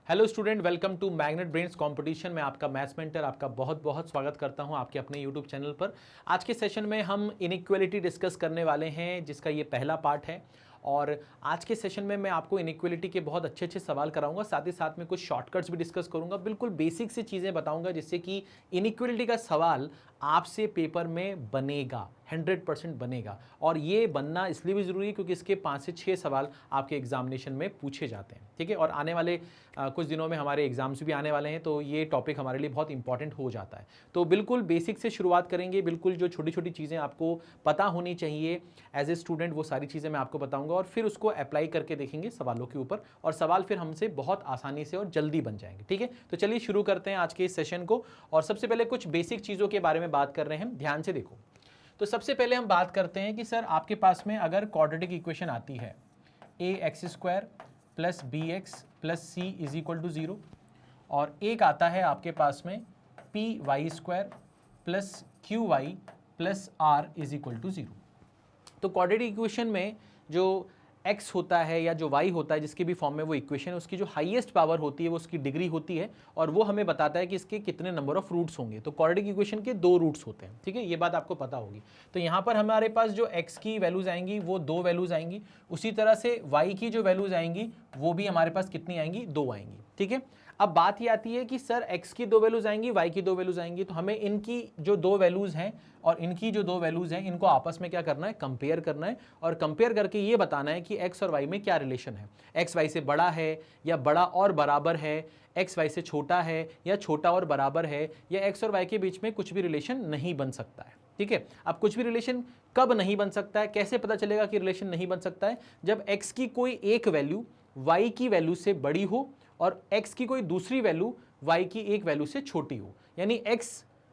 Hello student, welcome to Magnet Brains competition में आपका maths mentor आपका बहुत बहुत स्वागत करता हूं आपके अपने यूट्यूब चैनल पर। आज के सेशन में हम इनइक्वालिटी डिस्कस करने वाले हैं, जिसका ये पहला पार्ट है। और आज के सेशन में मैं आपको इनइक्वालिटी के बहुत अच्छे अच्छे सवाल कराऊंगा, साथ ही साथ में कुछ शॉर्टकट्स भी डिस्कस करूंगा, बिल्कुल बेसिक सी चीज़ें बताऊंगा जिससे कि इनइक्वालिटी का सवाल आपसे पेपर में बनेगा, 100% बनेगा। और ये बनना इसलिए भी ज़रूरी है क्योंकि इसके 5 से 6 सवाल आपके एग्जामिनेशन में पूछे जाते हैं, ठीक है। और आने वाले कुछ दिनों में हमारे एग्जाम्स भी आने वाले हैं, तो ये टॉपिक हमारे लिए बहुत इंपॉर्टेंट हो जाता है। तो बिल्कुल बेसिक से शुरुआत करेंगे, बिल्कुल जो छोटी छोटी चीज़ें आपको पता होनी चाहिए एज ए स्टूडेंट, वो सारी चीज़ें मैं आपको बताऊंगा और फिर उसको अप्लाई करके देखेंगे सवालों के ऊपर, और सवाल फिर हमसे बहुत आसानी से और जल्दी बन जाएंगे, ठीक है। तो चलिए शुरू करते हैं आज के इस सेशन को। और सबसे पहले कुछ बेसिक चीज़ों के बारे में बात कर रहे हैं, ध्यान से देखो। तो सबसे पहले हम बात करते हैं कि सर आपके पास में अगर क्वाड्रेटिक इक्वेशन आती है ax² plus bx plus c is equal to 0, और एक आता है आपके पास में py² plus qy plus r is equal to 0। तो क्वाड्रेटिक इक्वेशन में जो x होता है या जो y होता है, जिसके भी फॉर्म में वो इक्वेशन है, उसकी जो हाईएस्ट पावर होती है वो उसकी डिग्री होती है, और वो हमें बताता है कि इसके कितने नंबर ऑफ रूट्स होंगे। तो क्वाड्रेटिक इक्वेशन के 2 रूट्स होते हैं, ठीक है, ये बात आपको पता होगी। तो यहाँ पर हमारे पास जो x की वैल्यूज आएंगी वो 2 वैल्यूज आएंगी, उसी तरह से y की जो वैल्यूज आएंगी वो भी हमारे पास कितनी आएंगी, 2 आएंगी, ठीक है। अब बात ये आती है कि सर x की 2 वैल्यूज आएंगी, y की 2 वैल्यूज आएंगी, तो हमें इनकी जो 2 वैल्यूज हैं और इनकी जो 2 वैल्यूज हैं, इनको आपस में क्या करना है, कंपेयर करना है। और कंपेयर करके ये बताना है कि x और y में क्या रिलेशन है, x y से बड़ा है या बड़ा और बराबर है, x y से छोटा है या छोटा और बराबर है, या x और y के बीच में कुछ भी रिलेशन नहीं बन सकता है, ठीक है। अब कुछ भी रिलेशन कब नहीं बन सकता है, कैसे पता चलेगा कि रिलेशन नहीं बन सकता है? जब x की कोई एक वैल्यू y की वैल्यू से बड़ी हो और x की कोई दूसरी वैल्यू y की एक वैल्यू से छोटी हो, यानी x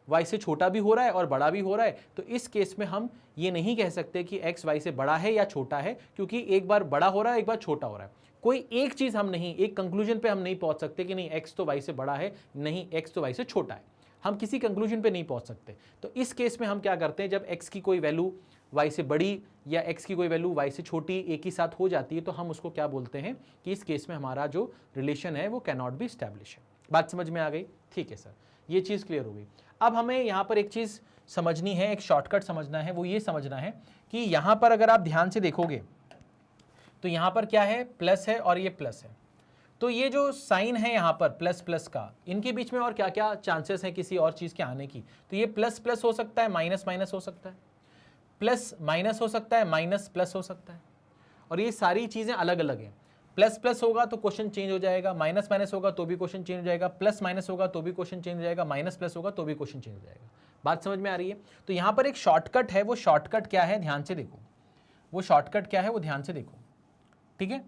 y से छोटा भी हो रहा है और बड़ा भी हो रहा है। तो इस केस में हम ये नहीं कह सकते कि x y से बड़ा है या छोटा है, क्योंकि एक बार बड़ा हो रहा है, एक बार छोटा हो रहा है। कोई एक चीज हम नहीं, एक कंक्लूजन पे हम नहीं पहुंच सकते कि नहीं x तो y से बड़ा है, नहीं x तो y से छोटा है। हम किसी कंक्लूजन पे नहीं पहुंच सकते। तो इस केस में हम क्या करते हैं, जब x की कोई वैल्यू y से बड़ी या x की कोई वैल्यू y से छोटी एक ही साथ हो जाती है, तो हम उसको क्या बोलते हैं कि इस केस में हमारा जो रिलेशन है वो कैनॉट बी एस्टैब्लिश है। बात समझ में आ गई? ठीक है सर, ये चीज़ क्लियर हो गई। अब हमें यहाँ पर एक चीज़ समझनी है, एक शॉर्टकट समझना है, वो ये समझना है कि यहाँ पर अगर आप ध्यान से देखोगे तो यहाँ पर क्या है, प्लस है और ये प्लस है। तो ये जो साइन है यहाँ पर प्लस प्लस का, इनके बीच में और क्या क्या चांसेस हैं किसी और चीज़ के आने की? तो ये प्लस प्लस हो सकता है, माइनस माइनस हो सकता है, प्लस माइनस हो सकता है, माइनस प्लस हो सकता है, और ये सारी चीज़ें अलग अलग हैं। प्लस प्लस होगा तो क्वेश्चन चेंज हो जाएगा, माइनस माइनस होगा तो भी क्वेश्चन चेंज हो जाएगा, प्लस माइनस होगा तो भी क्वेश्चन चेंज हो जाएगा, माइनस प्लस होगा तो भी क्वेश्चन चेंज हो जाएगा। बात समझ में आ रही है? तो यहाँ पर एक शॉर्टकट है, वो शॉर्टकट क्या है ध्यान से देखो, वो शॉर्टकट क्या है वो ध्यान से देखो, ठीक है।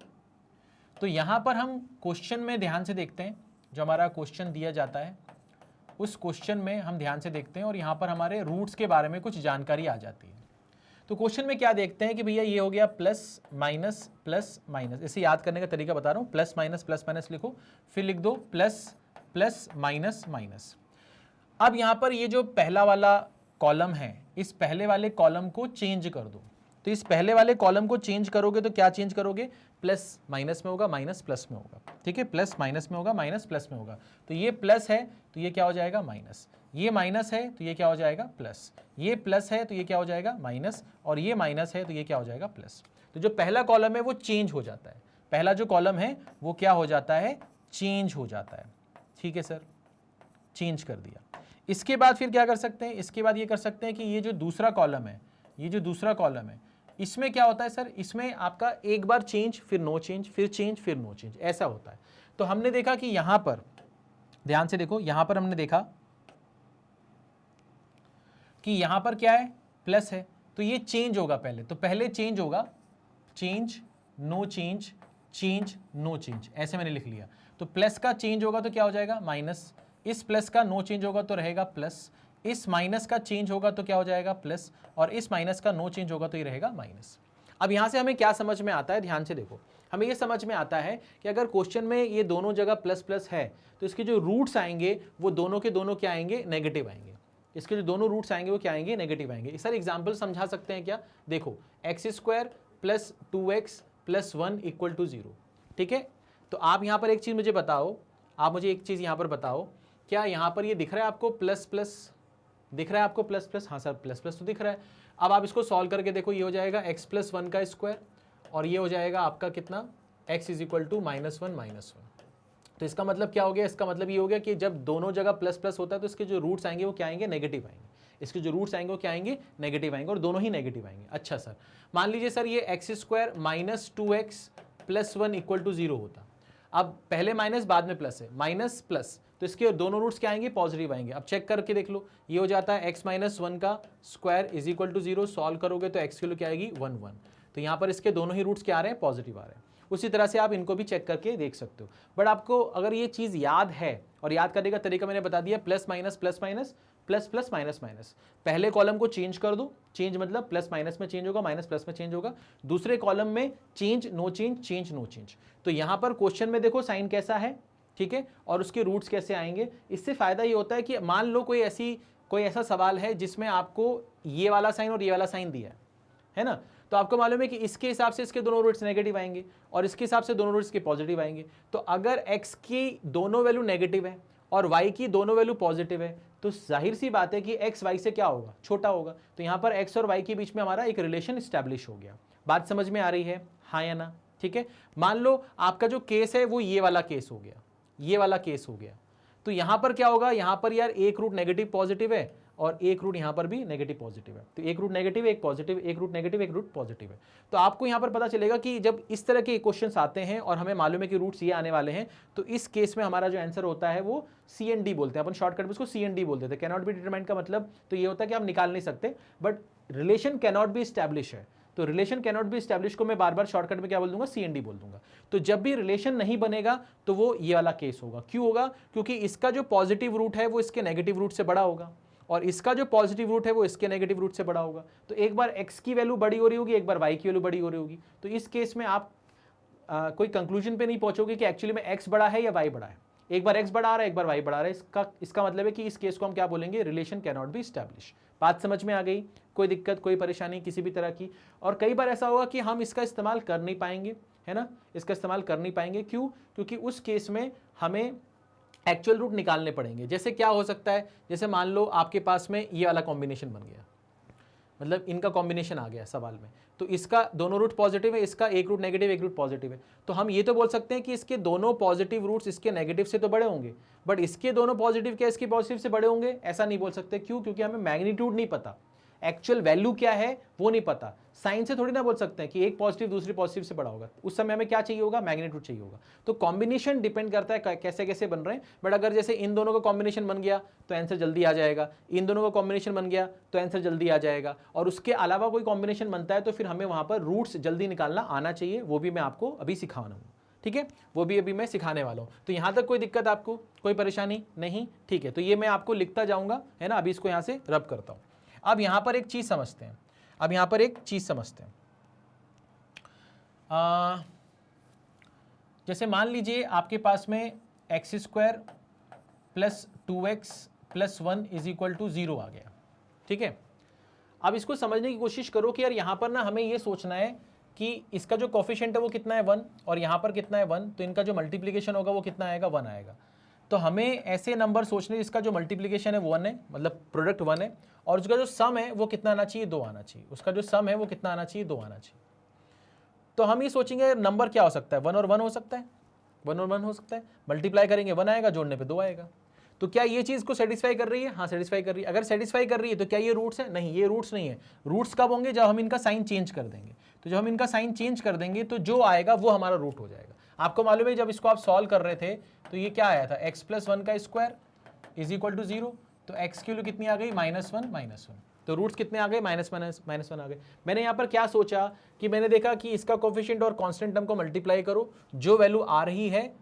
तो यहाँ पर हम क्वेश्चन में ध्यान से देखते हैं, जो हमारा क्वेश्चन दिया जाता है उस क्वेश्चन में हम ध्यान से देखते हैं, और यहाँ पर हमारे रूट्स के बारे में कुछ जानकारी आ जाती है। तो क्वेश्चन में क्या देखते हैं कि भैया ये हो गया प्लस माइनस, इसे याद करने का तरीका बता रहा हूँ, प्लस माइनस लिखो, फिर लिख दो प्लस प्लस माइनस माइनस। अब यहाँ पर ये जो पहला वाला कॉलम है, इस पहले वाले कॉलम को चेंज कर दो। तो इस पहले वाले कॉलम को चेंज करोगे तो क्या चेंज करोगे, प्लस माइनस में होगा, माइनस प्लस में होगा, ठीक है, प्लस माइनस में होगा, माइनस प्लस में होगा। तो ये प्लस है तो ये क्या हो जाएगा, माइनस, ये माइनस है तो ये क्या हो जाएगा, प्लस, ये प्लस है तो ये क्या हो जाएगा, माइनस, और ये माइनस है तो ये क्या हो जाएगा, प्लस। तो जो पहला कॉलम है वो चेंज हो जाता है, पहला जो कॉलम है वो क्या हो जाता है, चेंज हो जाता है, ठीक है सर, चेंज कर दिया। इसके बाद फिर क्या कर सकते हैं, इसके बाद ये कर सकते हैं कि ये जो दूसरा कॉलम है, ये जो दूसरा कॉलम है, इसमें क्या होता है सर, इसमें आपका एक बार चेंज फिर नो चेंज, फिर चेंज फिर नो चेंज, ऐसा होता है। तो हमने देखा कि यहां पर ध्यान से देखो, यहां पर हमने देखा कि यहां पर क्या है, प्लस है, तो ये चेंज होगा पहले, तो पहले चेंज होगा, change no change, change no change, ऐसे मैंने लिख लिया। तो प्लस का चेंज होगा तो क्या हो जाएगा, माइनस, इस प्लस का नो चेंज होगा तो रहेगा प्लस, इस माइनस का चेंज होगा तो क्या हो जाएगा, प्लस, और इस माइनस का नो चेंज होगा तो ये रहेगा माइनस। अब यहां से हमें क्या समझ में आता है, ध्यान से देखो, हमें ये समझ में आता है कि अगर क्वेश्चन में ये दोनों जगह प्लस प्लस है तो इसके जो रूट्स आएंगे वो दोनों के दोनों क्या आएंगे, नेगेटिव आएंगे। इसके जो दोनों रूट्स आएंगे वो क्या आएंगे, नेगेटिव आएंगे। सर एग्जाम्पल समझा सकते हैं क्या? देखो, x² plus 2x plus 1 equal to 0, ठीक है। तो आप यहां पर एक चीज मुझे बताओ आप मुझे एक चीज़ यहाँ पर बताओ, क्या यहाँ पर ये दिख रहा है आपको प्लस प्लस, दिख रहा है आपको प्लस प्लस? हाँ सर प्लस प्लस तो दिख रहा है। अब आप इसको सॉल्व करके देखो, ये हो जाएगा x+1 का स्क्वायर और ये हो जाएगा आपका कितना, x इज इक्वल टू -1 तो इसका मतलब क्या हो गया, इसका मतलब ये हो गया कि जब दोनों जगह प्लस प्लस होता है तो इसके जो रूट्स आएंगे वो क्या आएंगे, नेगेटिव आएंगे। इसके जो रूट्स आएंगे वो क्या आएंगे, नेगेटिव आएंगे, और दोनों ही नेगेटिव आएंगे। अच्छा सर, मान लीजिए सर ये x² -2x + 1 = 0 होता। अब पहले माइनस बाद में प्लस है, माइनस प्लस, तो इसके दोनों रूट्स क्या आएंगे, पॉजिटिव आएंगे। अब चेक करके देख लो, ये हो जाता है x-1 का square is equal to 0। Solve करोगे तो x की वैल्यू क्या आएगी, 1 1। तो यहाँ पर इसके दोनों ही रूट्स क्या आ रहे हैं, पॉजिटिव आ रहे हैं। उसी तरह से आप इनको भी चेक करके देख सकते हो। बट आपको अगर ये चीज़ याद है, और याद करने का तरीका मैंने बता दिया, plus minus plus minus plus plus minus minus. पहले कॉलम को चेंज कर दो, चेंज मतलब प्लस माइनस में चेंज होगा, माइनस प्लस में चेंज होगा। दूसरे कॉलम में change no change, change no change. तो यहाँ पर क्वेश्चन में देखो साइन कैसा है, ठीक है, और उसके रूट्स कैसे आएंगे। इससे फायदा ये होता है कि मान लो कोई ऐसा सवाल है जिसमें आपको ये वाला साइन और ये वाला साइन दिया है ना, तो आपको मालूम है कि इसके हिसाब से इसके दोनों रूट्स नेगेटिव आएंगे और इसके हिसाब से दोनों रूट्स के पॉजिटिव आएंगे। तो अगर x की दोनों वैल्यू नेगेटिव है और y की दोनों वैल्यू पॉजिटिव है तो जाहिर सी बात है कि x y से क्या होगा, छोटा होगा। तो यहाँ पर x और y के बीच में हमारा एक रिलेशन स्टैब्लिश हो गया। बात समझ में आ रही है, हाँ या ना? ठीक है, मान लो आपका जो केस है वो ये वाला केस हो गया, ये वाला केस हो गया। तो यहाँ पर क्या होगा, यहाँ पर यार एक रूट नेगेटिव पॉजिटिव है और एक रूट यहाँ पर भी नेगेटिव पॉजिटिव है। तो एक रूट नेगेटिव, एक पॉजिटिव, एक रूट नेगेटिव, एक रूट पॉजिटिव है। तो आपको यहाँ पर पता चलेगा कि जब इस तरह के क्वेश्चंस आते हैं और हमें मालूम है कि रूट्स ये आने वाले हैं, तो इस केस में हमारा जो आंसर होता है वो CND बोलते हैं अपन, शॉर्टकट में उसको CND बोलते थे। कैनॉट बी डिटरमाइंड का मतलब तो ये होता है कि आप निकाल नहीं सकते, but relation cannot be establish है। तो रिलेशन कैनॉट बी स्टैब्लिश को मैं बार बार शॉर्टकट में क्या बोल दूंगा, CND बोल दूंगा। तो जब भी रिलेशन नहीं बनेगा तो वो ये वाला केस होगा। क्यों होगा, क्योंकि इसका जो पॉजिटिव रूट है वो इसके नेगेटिव रूट से बड़ा होगा और इसका जो पॉजिटिव रूट है वो इसके नेगेटिव रूट से बड़ा होगा। तो एक बार x की वैल्यू बड़ी हो रही होगी, एक बार y की वैल्यू बड़ी हो रही होगी। तो इस केस में आप कोई कंक्लूजन पे नहीं पहुंचोगे कि एक्चुअली में x बड़ा है या y बड़ा है। एक बार x बड़ा आ रहा है, एक बार y बड़ा आ रहा है। इसका मतलब है कि इस केस को हम क्या बोलेंगे, रिलेशन कैनॉट बी एस्टैब्लिश। बात समझ में आ गई? कोई दिक्कत, कोई परेशानी किसी भी तरह की? और कई बार ऐसा होगा कि हम इसका इस्तेमाल कर नहीं पाएंगे, है ना, इसका इस्तेमाल कर नहीं पाएंगे। क्यों? क्योंकि उस केस में हमें एक्चुअल रूट निकालने पड़ेंगे। जैसे क्या हो सकता है, जैसे मान लो आपके पास में ये वाला कॉम्बिनेशन बन गया, मतलब इनका कॉम्बिनेशन आ गया सवाल में, तो इसका दोनों रूट पॉजिटिव है, इसका एक रूट नेगेटिव, एक रूट पॉजिटिव है। तो हम ये तो बोल सकते हैं कि इसके दोनों पॉजिटिव रूट्स इसके नेगेटिव से तो बड़े होंगे, बट इसके दोनों पॉजिटिव क्या इसके पॉजिटिव से बड़े होंगे, ऐसा नहीं बोल सकते। क्यों? क्योंकि हमें मैग्नीट्यूड नहीं पता, एक्चुअल वैल्यू क्या है वो नहीं पता। साइन से थोड़ी ना बोल सकते हैं कि एक पॉजिटिव दूसरी पॉजिटिव से बड़ा होगा। उस समय हमें क्या चाहिए होगा, मैग्नीट्यूड चाहिए होगा। तो कॉम्बिनेशन डिपेंड करता है कैसे कैसे बन रहे हैं। बट अगर जैसे इन दोनों का कॉम्बिनेशन बन गया तो आंसर जल्दी आ जाएगा, इन दोनों का कॉम्बिनेशन बन गया तो आंसर जल्दी आ जाएगा, और उसके अलावा कोई कॉम्बिनेशन बनता है तो फिर हमें वहां पर रूट्स जल्दी निकालना आना चाहिए। वो भी मैं आपको अभी सिखाना हूँ, ठीक है, वो भी अभी मैं सिखाने वाला हूँ। तो यहाँ तक कोई दिक्कत आपको, कोई परेशानी नहीं? ठीक है, तो ये मैं आपको लिखता जाऊँगा, है ना। अभी इसको यहाँ से रब करता हूँ। अब यहाँ पर एक चीज़ समझते हैं, अब यहाँ पर एक चीज़ समझते हैं। जैसे मान लीजिए आपके पास में x² + 2x + 1 = 0 आ गया, ठीक है। अब इसको समझने की कोशिश करो कि यार यहाँ पर ना हमें ये सोचना है कि इसका जो कोफिशिएंट है वो कितना है, 1, और यहाँ पर कितना है, 1, तो इनका जो मल्टीप्लिकेशन होगा वो कितना आएगा, 1 आएगा। तो हमें ऐसे नंबर सोचने, इसका जो मल्टीप्लिकेशन है 1 है, मतलब प्रोडक्ट 1 है, और उसका जो सम है वो कितना आना चाहिए, 2 आना चाहिए। उसका जो सम है वो कितना आना चाहिए, 2 आना चाहिए। तो हम ये सोचेंगे नंबर क्या हो सकता है, 1 और 1 हो सकता है, 1 और 1 हो सकता है। मल्टीप्लाई करेंगे 1 आएगा, जोड़ने पे 2 आएगा। तो क्या ये चीज़ को सेटिस्फाई कर रही है? हाँ, सेटिस्फाई कर रही है। अगर सेटिस्फाई कर रही है तो क्या ये रूट्स है? नहीं, ये रूट्स नहीं है। रूट्स कब होंगे? जब हम इनका साइन चेंज कर देंगे। तो जब हम इनका साइन चेंज कर देंगे तो जो आएगा वो हमारा रूट हो जाएगा। आपको मालूम है जब इसको आप सॉल्व कर रहे थे तो ये क्या आया था, x+1 का स्क्वायर = 0। तो x की वैल्यू कितनी आ गई, -1। तो रूट्स कितने आ गए, -1 आ गए। मैंने यहाँ पर क्या सोचा कि मैंने देखा कि इसका कोफिशिएंट और कांस्टेंट टर्म को मल्टीप्लाई करो, जो वैल्यू आ रही है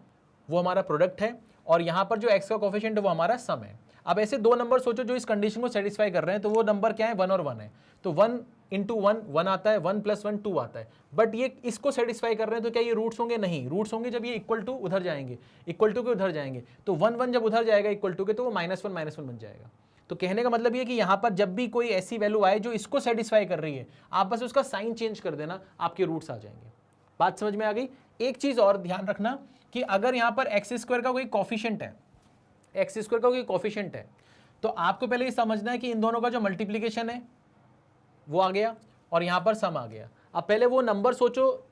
वो हमारा प्रोडक्ट है, और यहाँ पर जो x का कोफिशिएंट है वो हमारा सम है। अब ऐसे दो नंबर सोचो जो इस कंडीशन को सेटिस्फाई कर रहे हैं, तो वो नंबर क्या है, 1 और 1 है। तो 1 × 1 1 आता है, 1 + 1 2 आता है। बट ये इसको सेटिस्फाई कर रहे हैं तो क्या ये रूट्स होंगे? नहीं, रूट्स होंगे जब ये इक्वल टू उधर जाएंगे, इक्वल टू के उधर जाएंगे। तो 1 1 जब उधर जाएगा इक्वल टू के, तो वो -1 बन जाएगा। तो कहने का मतलब ये कि यहाँ पर जब भी कोई ऐसी वैल्यू आए जो इसको सेटिस्फाई कर रही है, आप बस उसका साइन चेंज कर देना, आपके रूट्स आ जाएंगे। बात समझ में आ गई? एक चीज और ध्यान रखना कि अगर यहां पर एक्स स्क्वायर का कोई कॉफिशिएंट है, एक्स स्क्वायर का कोई कॉफिशिएंट है, तो आपको पहले ये समझना है कि इन दोनों का जो मल्टीप्लीकेशन है वो आ गया और यहां पर सम आ गया। अब पहले वो नंबर सोचो,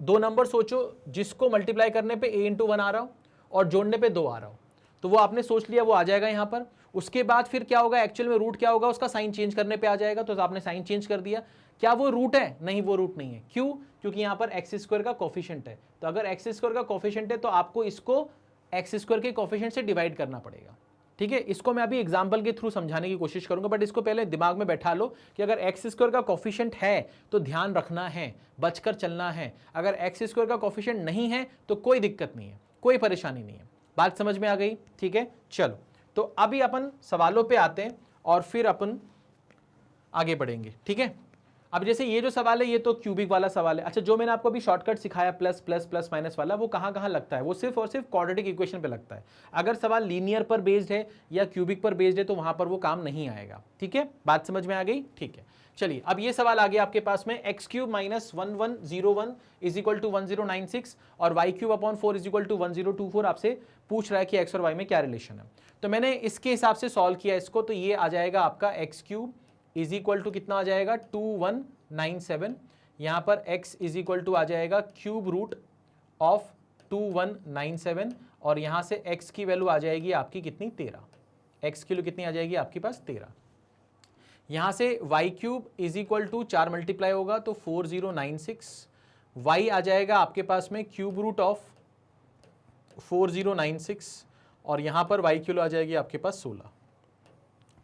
दो नंबर सोचो जिसको मल्टीप्लाई करने पे a इंटू 1 आ रहा हो और जोड़ने पे 2 आ रहा हो, तो वो आपने सोच लिया, वो आ जाएगा यहां पर। उसके बाद फिर क्या होगा, एक्चुअल में रूट क्या होगा, उसका साइन चेंज करने पे आ जाएगा, तो आपने साइन चेंज कर दिया। क्या वो रूट है? नहीं, वो रूट नहीं है। क्यों? क्योंकि यहां पर एक्स स्क्वायर का कोफिशिएंट है, तो अगर एक्स स्क्वायर का कोफिशिएंट है तो आपको इसको एक्स स्क्वायर के कोफिशिएंट से डिवाइड करना पड़ेगा। ठीक है, इसको मैं अभी एग्जांपल के थ्रू समझाने की कोशिश करूंगा, बट इसको पहले दिमाग में बैठा लो कि अगर एक्स स्क्वायर का कोफिशिएंट है तो ध्यान रखना है, बचकर चलना है। अगर एक्स स्क्वायर का कोफिशिएंट नहीं है तो कोई दिक्कत नहीं है, कोई परेशानी नहीं है। बात समझ में आ गई? ठीक है, चलो तो अभी अपन सवालों पे आते हैं और फिर अपन आगे बढ़ेंगे। ठीक है, अब जैसे ये जो सवाल है ये तो क्यूबिक वाला सवाल है। अच्छा, जो मैंने आपको अभी शॉर्टकट सिखाया प्लस प्लस प्लस माइनस वाला, वो कहाँ कहाँ लगता है? वो सिर्फ और सिर्फ क्वाड्रेटिक इक्वेशन पे लगता है। अगर सवाल लीनियर पर बेस्ड है या क्यूबिक पर बेस्ड है तो वहां पर वो काम नहीं आएगा। ठीक है, बात समझ में आ गई? ठीक है, चलिए अब ये सवाल आ गया आपके पास में, x cube minus 1101 is equal to 1096 और y cube upon 4 is equal to 1024 आपसे पूछ रहा है कि एक्स और वाई में क्या रिलेशन है। तो मैंने इसके हिसाब से सॉल्व किया इसको, तो ये आ जाएगा आपका x cube is equal to कितना आ जाएगा 2197, यहां पर x इज इक्वल टू आ जाएगा क्यूब रूट ऑफ 2197 और यहां से x की वैल्यू आ जाएगी आपकी कितनी 13, x की वैल्यू कितनी आ जाएगी आपके पास 13। यहां से y cube is equal to 4 multiply होगा तो 4096, y आ जाएगा आपके पास में क्यूब रूट ऑफ 4096 और यहां पर y की वैल्यू आ जाएगी आपके पास 16,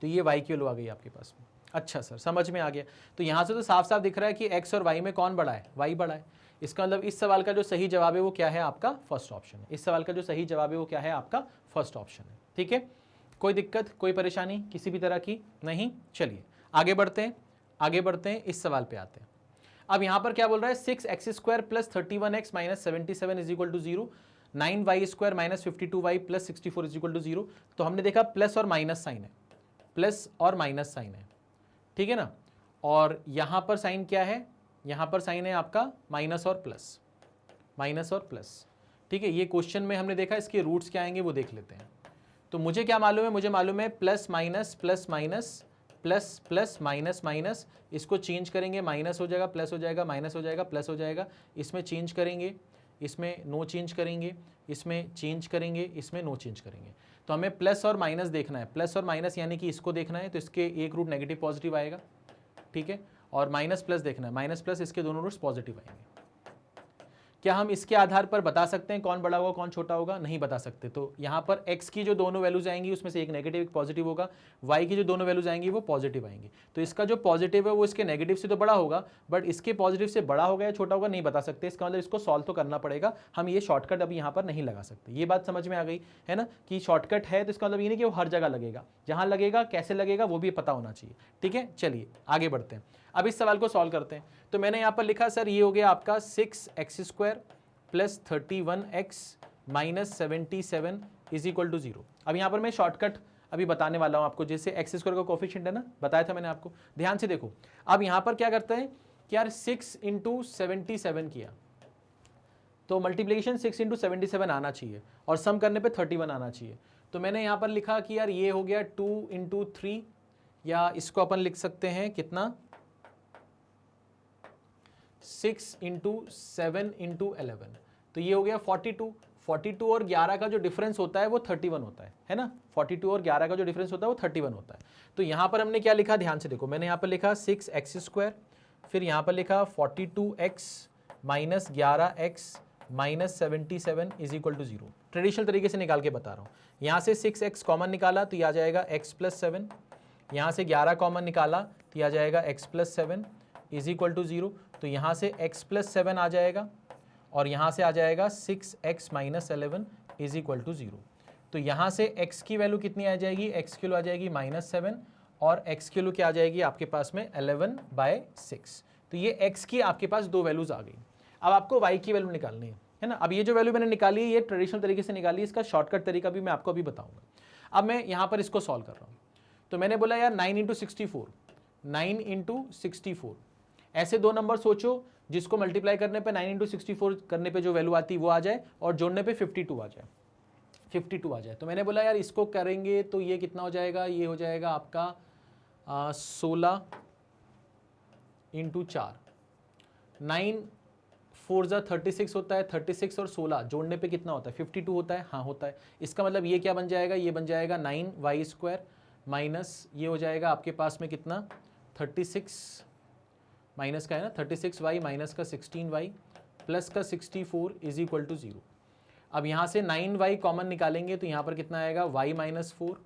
तो ये y की वैल्यू आ गई आपके पास में। अच्छा सर, समझ में आ गया। तो यहां से तो साफ साफ दिख रहा है कि x और y में कौन बड़ा है? y बड़ा है। इसका मतलब इस सवाल का जो सही जवाब है वो क्या है? आपका फर्स्ट ऑप्शन है। इस सवाल का जो सही जवाब है वो क्या है? आपका फर्स्ट ऑप्शन है। ठीक है, कोई दिक्कत, कोई परेशानी किसी भी तरह की नहीं? चलिए आगे बढ़ते हैं, आगे बढ़ते हैं, इस सवाल पे आते हैं। अब यहां पर क्या बोल रहा है, 6x square plus 31x minus 77 is equal to 0, 9y square minus 52y plus 64 is equal to 0। तो हमने देखा प्लस और माइनस साइन है, प्लस और माइनस साइन है, ठीक है ना। और यहां पर साइन क्या है? यहां पर साइन है आपका माइनस और प्लस, माइनस और प्लस। ठीक है, ये क्वेश्चन में हमने देखा, इसके रूट्स क्या आएंगे वो देख लेते हैं। तो मुझे क्या मालूम है? मुझे मालूम है plus minus plus minus plus plus minus minus, इसको चेंज करेंगे माइनस हो जाएगा, प्लस हो जाएगा, माइनस हो जाएगा, प्लस हो जाएगा। इसमें चेंज करेंगे, इसमें नो चेंज करेंगे, इसमें चेंज करेंगे, इसमें नो चेंज करेंगे। तो हमें प्लस और माइनस देखना है, प्लस और माइनस यानी कि इसको देखना है, तो इसके एक रूट नेगेटिव पॉजिटिव आएगा, ठीक है। और माइनस प्लस देखना है, माइनस प्लस इसके दोनों रूट्स पॉजिटिव आएंगे। क्या हम इसके आधार पर बता सकते हैं कौन बड़ा होगा कौन छोटा होगा? नहीं बता सकते। तो यहाँ पर x की जो दोनों वैल्यूज आएंगी उसमें से एक नेगेटिव एक पॉजिटिव होगा, y की जो दोनों वैल्यूज आएंगी वो पॉजिटिव आएंगी। तो इसका जो पॉजिटिव है वो इसके नेगेटिव से तो बड़ा होगा, बट इसके पॉजिटिव से बड़ा होगा या छोटा होगा नहीं बता सकते। इसका मतलब इसको सॉल्व तो करना पड़ेगा, हम ये शॉर्टकट अभी यहाँ पर नहीं लगा सकते। ये बात समझ में आ गई है ना, कि शॉर्टकट है तो इसका मतलब ये नहीं कि वो हर जगह लगेगा, जहाँ लगेगा कैसे लगेगा वो भी पता होना चाहिए। ठीक है, चलिए आगे बढ़ते हैं, अब इस सवाल को सॉल्व करते हैं। तो मैंने यहाँ पर लिखा सर ये हो गया आपका 6x square plus 31x minus 77 is equal to 0। अब यहाँ पर मैं शॉर्टकट अभी बताने वाला हूँ आपको, जैसे एक्स स्क्वायर का कोफिशिएंट है ना, बताया था मैंने आपको, ध्यान से देखो। अब यहाँ पर क्या करते हैं कि यार 6 इंटू 77 किया तो मल्टीप्लिकेशन 6 इंटू 77 आना चाहिए और सम करने पे 31 आना चाहिए। तो मैंने यहाँ पर लिखा कि यार ये हो गया 2 इंटू 3, या इसको अपन लिख सकते हैं कितना 6 इंटू 7 इंटू 11, तो ये हो गया 42। 42 और 11 का जो डिफरेंस होता है वो 31 होता है ना। 42 और 11 का जो डिफरेंस होता है वो 31 होता है। तो यहाँ पर हमने क्या लिखा, ध्यान से देखो, मैंने यहाँ पर लिखा 6x स्क्वायर, फिर यहाँ पर लिखा 42x minus 11x minus 77 is equal to 0। Traditional तरीके से निकाल के बता रहा हूँ। यहाँ से 6x कॉमन निकाला तो ये आ जाएगा x प्लस 7, यहाँ से 11 कॉमन निकाला तो ये आ जाएगा x plus 7 is equal to 0। तो यहाँ से x प्लस 7 आ जाएगा और यहाँ से आ जाएगा 6x minus 11 is equal to 0। तो यहाँ से x की वैल्यू कितनी आ जाएगी, x की वैल्यू आ जाएगी -7 और x की वैल्यू क्या आ जाएगी आपके पास में 11/6। तो ये x की आपके पास दो वैल्यूज आ गई। अब आपको y की वैल्यू निकालनी है ना। अब ये जो वैल्यू मैंने निकाली है ये ट्रेडिशनल तरीके से निकाली है, इसका शॉर्टकट तरीका भी मैं आपको अभी बताऊंगा। अब मैं यहाँ पर इसको सॉल्व कर रहा हूँ। तो मैंने बोला यार 9 इंटू 64, 9 इंटू 64, ऐसे दो नंबर सोचो जिसको मल्टीप्लाई करने पे 9 इंटू 64 करने पे जो वैल्यू आती है वो आ जाए और जोड़ने पे 52 आ जाए, 52 आ जाए। तो मैंने बोला यार इसको करेंगे तो ये कितना हो जाएगा, ये हो जाएगा आपका 16 इंटू 4, 9 4 जा 36 होता है, 36 और 16 जोड़ने पे कितना होता है 52 होता है, हाँ होता है। इसका मतलब ये क्या बन जाएगा, ये बन जाएगा 9y² माइनस ये हो जाएगा आपके पास में कितना 36 माइनस का है ना 36y माइनस का 16y प्लस का 64 इज इक्वल टू 0। अब यहाँ से 9y कॉमन निकालेंगे तो यहाँ पर कितना आएगा y माइनस 4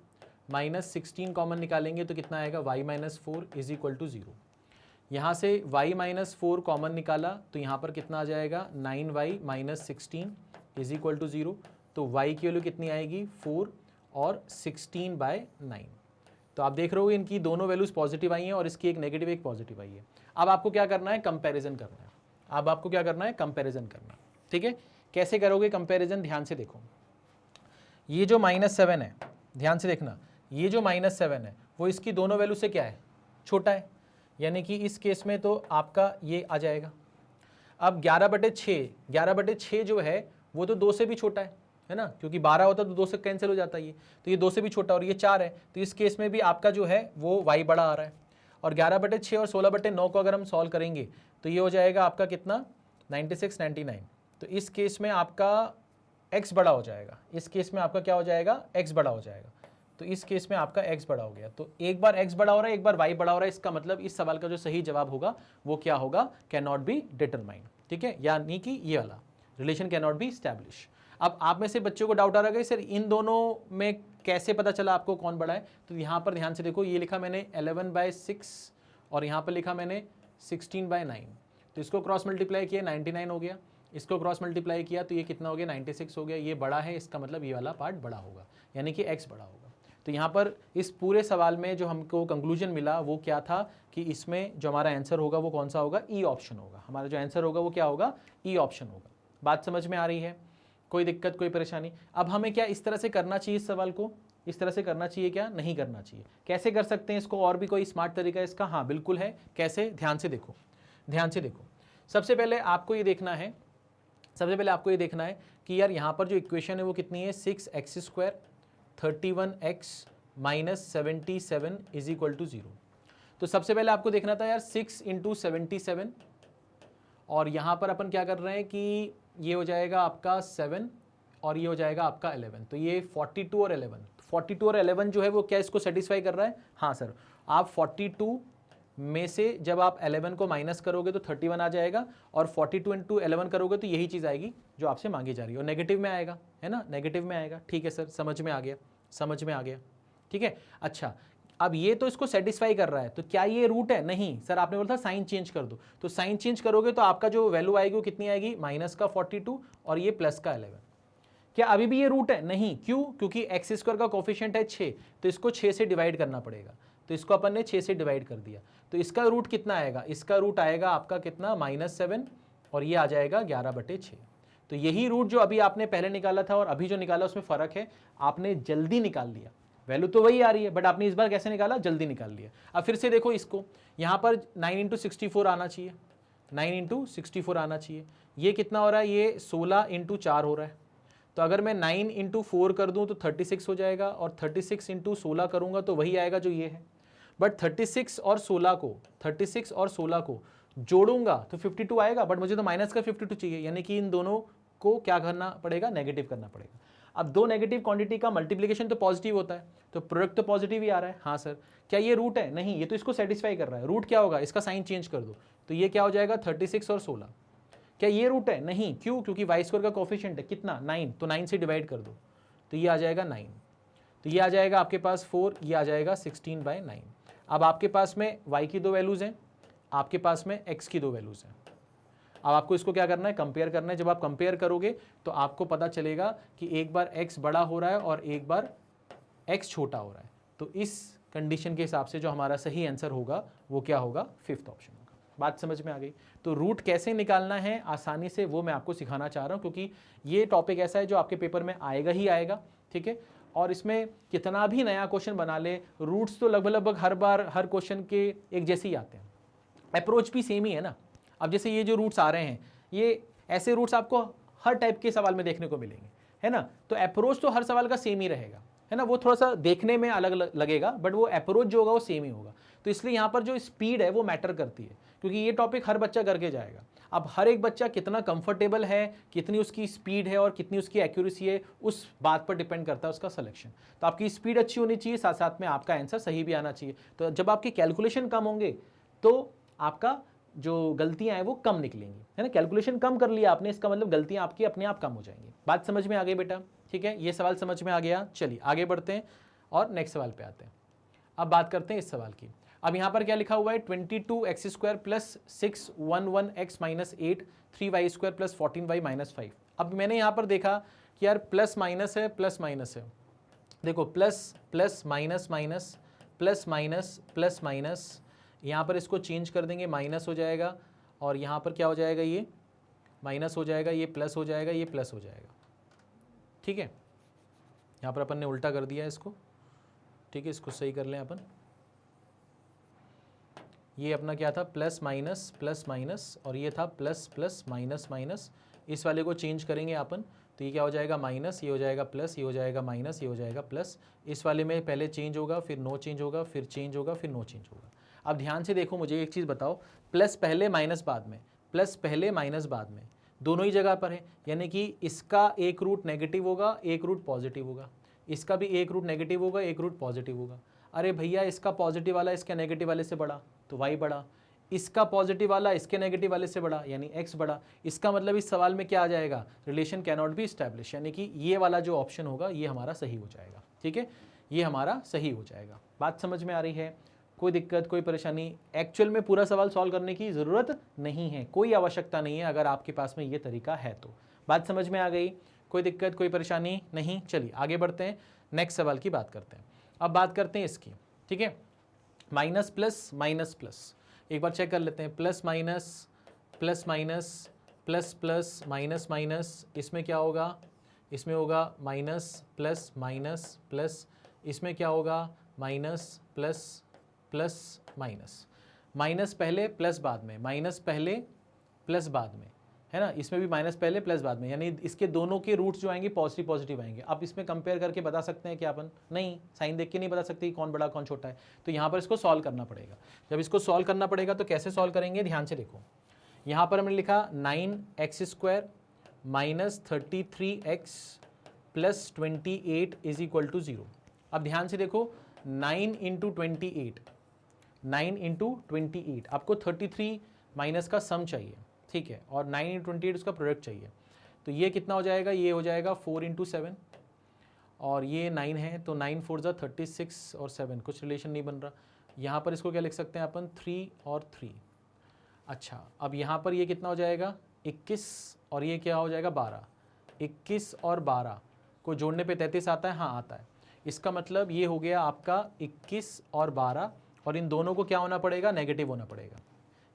माइनस 16 कॉमन निकालेंगे तो कितना आएगा y minus 4 is equal to 0। यहाँ से y माइनस 4 कॉमन निकाला तो यहाँ पर कितना आ जाएगा 9y minus 16 is equal to 0। तो y की वैल्यू कितनी आएगी 4 और 16/9। तो आप देख रहे हो इनकी दोनों वैल्यूज पॉजिटिव आई हैं और इसकी एक नेगेटिव एक पॉजिटिव आई है। अब आपको क्या करना है, कंपैरिजन करना है। अब आपको क्या करना है, कंपैरिजन करना। ठीक है, कैसे करोगे कंपैरिजन, ध्यान से देखो। ये जो -7 है, ध्यान से देखना, ये जो -7 है वो इसकी दोनों वैल्यू से क्या है, छोटा है, यानी कि इस केस में तो आपका ये आ जाएगा। अब 11/6 जो है वो तो 2 से भी छोटा है ना, क्योंकि 12 होता तो 2 से कैंसिल हो जाता है ये, तो ये 2 से भी छोटा और ये 4 है, तो इस केस में भी आपका जो है वो y बड़ा आ रहा है। और 11/6 और 16/9 को अगर हम सॉल्व करेंगे तो ये हो जाएगा आपका कितना 96 99। तो इस केस में आपका x बड़ा हो जाएगा, इस केस में आपका क्या हो जाएगा x बड़ा हो जाएगा। तो इस केस में आपका x बड़ा हो गया। तो एक बार x बड़ा हो रहा है, एक बार y बड़ा हो रहा है। इसका मतलब इस सवाल का जो सही जवाब होगा वो क्या होगा, कैन नॉट बी डिटरमाइंड। ठीक है, यानी कि ये वाला relation can not B establish. अब आप में से बच्चों को डाउट आ रहा है सर इन दोनों में कैसे पता चला आपको कौन बड़ा है। तो यहाँ पर ध्यान से देखो, ये लिखा मैंने 11/6 और यहाँ पर लिखा मैंने 16/9। तो इसको क्रॉस मल्टीप्लाई किया 99 हो गया, इसको क्रॉस मल्टीप्लाई किया तो ये कितना हो गया 96 हो गया। ये बड़ा है, इसका मतलब ये वाला पार्ट बड़ा होगा, यानी कि x बड़ा होगा। तो यहाँ पर इस पूरे सवाल में जो हमको कंक्लूजन मिला वो क्या था कि इसमें जो हमारा आंसर होगा वो कौन सा होगा, ई ऑप्शन होगा। हमारा जो आंसर होगा वो क्या होगा, ई ऑप्शन होगा। बात समझ में आ रही है, कोई दिक्कत कोई परेशानी। अब हमें क्या इस तरह से करना चाहिए, इस सवाल को इस तरह से करना चाहिए, क्या नहीं करना चाहिए, कैसे कर सकते हैं इसको, और भी कोई स्मार्ट तरीका है इसका? हाँ बिल्कुल है। कैसे, ध्यान से देखो, ध्यान से देखो। सबसे पहले आपको ये देखना है, सबसे पहले आपको ये देखना है कि यार यहाँ पर जो इक्वेशन है वो कितनी है, 6x² 31x minus 77 is equal to 0। तो सबसे पहले आपको देखना था यार 6 इंटू 77 और यहाँ पर अपन क्या कर रहे हैं कि ये हो जाएगा आपका 7 और ये हो जाएगा आपका 11। तो ये 42 और 11 जो है वो क्या इसको सेटिस्फाई कर रहा है? हाँ सर। आप 42 में से जब आप 11 को माइनस करोगे तो 31 आ जाएगा और 42 इंटू 11 करोगे तो यही चीज़ आएगी जो आपसे मांगी जा रही है और नेगेटिव में आएगा, है ना, नेगेटिव में आएगा। ठीक है सर, समझ में आ गया, समझ में आ गया। ठीक है, अच्छा अब ये तो इसको सेटिस्फाई कर रहा है, तो क्या ये रूट है? नहीं सर, आपने बोला था साइन चेंज कर दो, तो साइन चेंज करोगे तो आपका जो वैल्यू आएगी वो कितनी आएगी, माइनस का 42 और ये प्लस का 11। क्या अभी भी ये रूट है? नहीं। क्यों? क्योंकि x² का कोफिशिएंट है 6, तो इसको 6 से डिवाइड करना पड़ेगा। तो इसको अपन ने 6 से डिवाइड कर दिया, तो इसका रूट कितना आएगा, इसका रूट आएगा आपका कितना, -7 और ये आ जाएगा 11/6। तो यही रूट जो अभी आपने पहले निकाला था और अभी जो निकाला उसमें फ़र्क है, आपने जल्दी निकाल लिया। वैल्यू तो वही आ रही है बट आपने इस बार कैसे निकाला, जल्दी निकाल लिया। अब फिर से देखो इसको, यहाँ पर 9 इंटू 64 आना चाहिए, 9 इंटू 64 आना चाहिए। ये कितना हो रहा है, ये 16 इंटू 4 हो रहा है। तो अगर मैं 9 इंटू 4 कर दूँ तो 36 हो जाएगा और 36 इंटू 16 करूँगा तो वही आएगा जो ये है। बट 36 और 16 को जोड़ूंगा तो 52 आएगा, बट मुझे तो माइनस का 52 चाहिए, यानी कि इन दोनों को क्या करना पड़ेगा, नेगेटिव करना पड़ेगा। अब दो नेगेटिव क्वांटिटी का मल्टीप्लिकेशन तो पॉजिटिव होता है, तो प्रोडक्ट तो पॉजिटिव ही आ रहा है। हाँ सर, क्या ये रूट है? नहीं, ये तो इसको सेटिस्फाई कर रहा है। रूट क्या होगा, इसका साइन चेंज कर दो, तो ये क्या हो जाएगा 36 और 16। क्या ये रूट है? नहीं। क्यों? क्योंकि y² का कोफिशिएंट है कितना, 9, तो 9 से डिवाइड कर दो, तो ये आ जाएगा 9, तो ये आ जाएगा आपके पास 4, ये आ जाएगा 16/9। अब आपके पास में y की दो वैल्यूज़ हैं, आपके पास में x की दो वैल्यूज़ हैं। अब आपको इसको क्या करना है, कंपेयर करना है। जब आप कंपेयर करोगे तो आपको पता चलेगा कि एक बार x बड़ा हो रहा है और एक बार x छोटा हो रहा है। तो इस कंडीशन के हिसाब से जो हमारा सही आंसर होगा वो क्या होगा, 5th ऑप्शन होगा। बात समझ में आ गई? तो रूट कैसे निकालना है आसानी से वो मैं आपको सिखाना चाह रहा हूँ, क्योंकि ये टॉपिक ऐसा है जो आपके पेपर में आएगा ही आएगा। ठीक है, और इसमें कितना भी नया क्वेश्चन बना ले, रूट्स तो लगभग हर बार हर क्वेश्चन के एक जैसे ही आते हैं, अप्रोच भी सेम ही है ना। अब जैसे ये जो रूट्स आ रहे हैं, ये ऐसे रूट्स आपको हर टाइप के सवाल में देखने को मिलेंगे, है ना। तो अप्रोच तो हर सवाल का सेम ही रहेगा, है ना। वो थोड़ा सा देखने में अलग लगेगा, बट वो अप्रोच जो होगा वो सेम ही होगा। तो इसलिए यहाँ पर जो स्पीड है वो मैटर करती है, क्योंकि ये टॉपिक हर बच्चा करके जाएगा। अब हर एक बच्चा कितना कंफर्टेबल है, कितनी उसकी स्पीड है और कितनी उसकी एक्यूरेसी है, उस बात पर डिपेंड करता है उसका सिलेक्शन। तो आपकी स्पीड अच्छी होनी चाहिए, साथ साथ में आपका आंसर सही भी आना चाहिए। तो जब आपके कैलकुलेशन कम होंगे तो आपका जो गलतियां हैं वो कम निकलेंगी, है ना। कैलकुलेशन कम कर लिया आपने, इसका मतलब गलतियां आपकी अपने आप कम हो जाएंगी। बात समझ में आ गई बेटा? ठीक है, ये सवाल समझ में आ गया। चलिए आगे बढ़ते हैं और नेक्स्ट सवाल पे आते हैं। अब बात करते हैं इस सवाल की। अब यहाँ पर क्या लिखा हुआ है, 22x² plus 611x minus 8 3y² plus 14y minus 5। अब मैंने यहाँ पर देखा कि यार प्लस माइनस है, प्लस माइनस है। देखो plus plus minus minus plus minus plus minus, यहाँ पर इसको चेंज कर देंगे, माइनस हो जाएगा, और यहाँ पर क्या हो जाएगा, ये माइनस हो जाएगा, ये प्लस हो जाएगा, ये प्लस हो जाएगा। ठीक है, यहाँ पर अपन ने उल्टा कर दिया है इसको। ठीक है, इसको सही कर लें अपन। ये अपना क्या था, प्लस माइनस, और ये था प्लस प्लस माइनस माइनस। इस वाले को चेंज करेंगे अपन, तो ये क्या हो जाएगा, माइनस, ये हो जाएगा प्लस, ये हो जाएगा माइनस, ये हो जाएगा प्लस। इस वाले में पहले चेंज होगा, फिर नो चेंज होगा, फिर चेंज होगा, फिर नो चेंज होगा। अब ध्यान से देखो, मुझे एक चीज़ बताओ, प्लस पहले माइनस बाद में, प्लस पहले माइनस बाद में, दोनों ही जगह पर है, यानी कि इसका एक रूट नेगेटिव होगा, एक रूट पॉजिटिव होगा, इसका भी एक रूट नेगेटिव होगा, एक रूट पॉजिटिव होगा। अरे भैया, इसका पॉजिटिव वाला इसके नेगेटिव वाले से बड़ा तो y बड़ा, इसका पॉजिटिव वाला इसके नेगेटिव वाले से बड़ा यानी x बड़ा। इसका मतलब इस सवाल में क्या आ जाएगा, relation can not B establish, यानी कि ये वाला जो ऑप्शन होगा ये हमारा सही हो जाएगा। ठीक है, ये हमारा सही हो जाएगा। बात समझ में आ रही है? कोई दिक्कत, कोई परेशानी? एक्चुअल में पूरा सवाल सॉल्व करने की ज़रूरत नहीं है, कोई आवश्यकता नहीं है, अगर आपके पास में ये तरीका है तो। बात समझ में आ गई? कोई दिक्कत, कोई परेशानी नहीं? चलिए आगे बढ़ते हैं, नेक्स्ट सवाल की बात करते हैं। अब बात करते हैं इसकी। ठीक है, माइनस प्लस माइनस प्लस, एक बार चेक कर लेते हैं। Plus minus plus minus plus plus minus minus, इसमें क्या होगा, इसमें होगा माइनस प्लस माइनस प्लस, इसमें क्या होगा, minus plus plus minus. Minus पहले प्लस बाद में, माइनस पहले प्लस बाद में, है ना। इसमें भी माइनस पहले प्लस बाद में, यानी इसके दोनों के रूट्स जो आएंगे पॉजिटिव पॉजिटिव आएंगे। अब इसमें कंपेयर करके बता सकते हैं क्या अपन? नहीं, साइन देख के नहीं बता सकते कौन बड़ा कौन छोटा है। तो यहाँ पर इसको सॉल्व करना पड़ेगा। जब इसको सॉल्व करना पड़ेगा तो कैसे सॉल्व करेंगे, ध्यान से देखो। यहाँ पर हमने लिखा 9x² minus 33x plus 28 is equal to 0। अब ध्यान से देखो, 9 इंटू 28, 9 इंटू 28, आपको 33 माइनस का सम चाहिए। ठीक है, और 9 इंटू 28 उसका प्रोडक्ट चाहिए। तो ये कितना हो जाएगा, ये हो जाएगा 4 इंटू 7, और ये 9 है, तो 9 4 जा 36 और 7 कुछ रिलेशन नहीं बन रहा। यहाँ पर इसको क्या लिख सकते हैं अपन, 3 और 3। अच्छा, अब यहाँ पर ये कितना हो जाएगा, 21, और ये क्या हो जाएगा 12। 21 और 12 को जोड़ने पे 33 आता है, हाँ आता है। इसका मतलब ये हो गया आपका 21 और 12, और इन दोनों को क्या होना पड़ेगा, नेगेटिव होना पड़ेगा।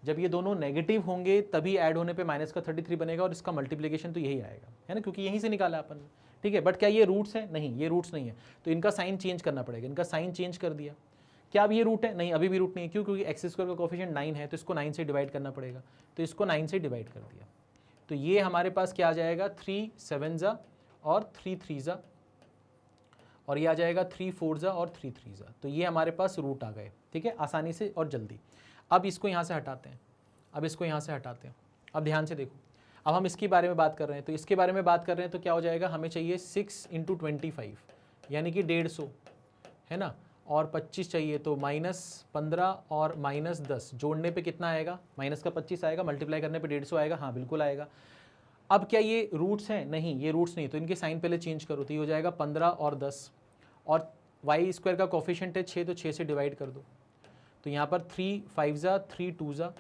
जब ये दोनों नेगेटिव होंगे तभी ऐड होने पे माइनस का 33 बनेगा, और इसका मल्टीप्लिकेशन तो यही आएगा, है ना, क्योंकि यहीं से निकाला अपन। ठीक है, बट क्या ये रूट्स है? नहीं, ये रूट्स नहीं है, तो इनका साइन चेंज करना पड़ेगा। इनका साइन चेंज कर दिया। क्या अब ये रूट है? नहीं, अभी भी रूट नहीं है। क्यों? क्योंकि x² का कोफिशिएंट 9 है, तो इसको 9 से डिवाइड करना पड़ेगा। तो इसको 9 से डिवाइड कर दिया, तो ये हमारे पास क्या आ जाएगा, 3 7 जा और 3 3 जा, और ये आ जाएगा 3 4 जा और 3 3 जा। तो ये हमारे पास रूट आ गए। ठीक है, आसानी से और जल्दी। अब इसको यहाँ से हटाते हैं, अब इसको यहाँ से हटाते हैं। अब ध्यान से देखो, अब हम इसके बारे में बात कर रहे हैं, तो इसके बारे में बात कर रहे हैं, तो क्या हो जाएगा, हमें चाहिए 6 इंटू 25, यानी कि 150, है ना, और 25 चाहिए, तो -15 और -10 जोड़ने पे कितना आएगा, माइनस का 25 आएगा, मल्टीप्लाई करने पे 150 आएगा, हाँ बिल्कुल आएगा। अब क्या ये रूट्स हैं? नहीं, ये रूट्स नहीं, तो इनके साइन पहले चेंज करो, तो ये हो जाएगा 15 और 10, और y² का कोफिशिएंट है 6, तो 6 से डिवाइड कर दो। तो यहाँ पर 3 5 जा 3 2 जा,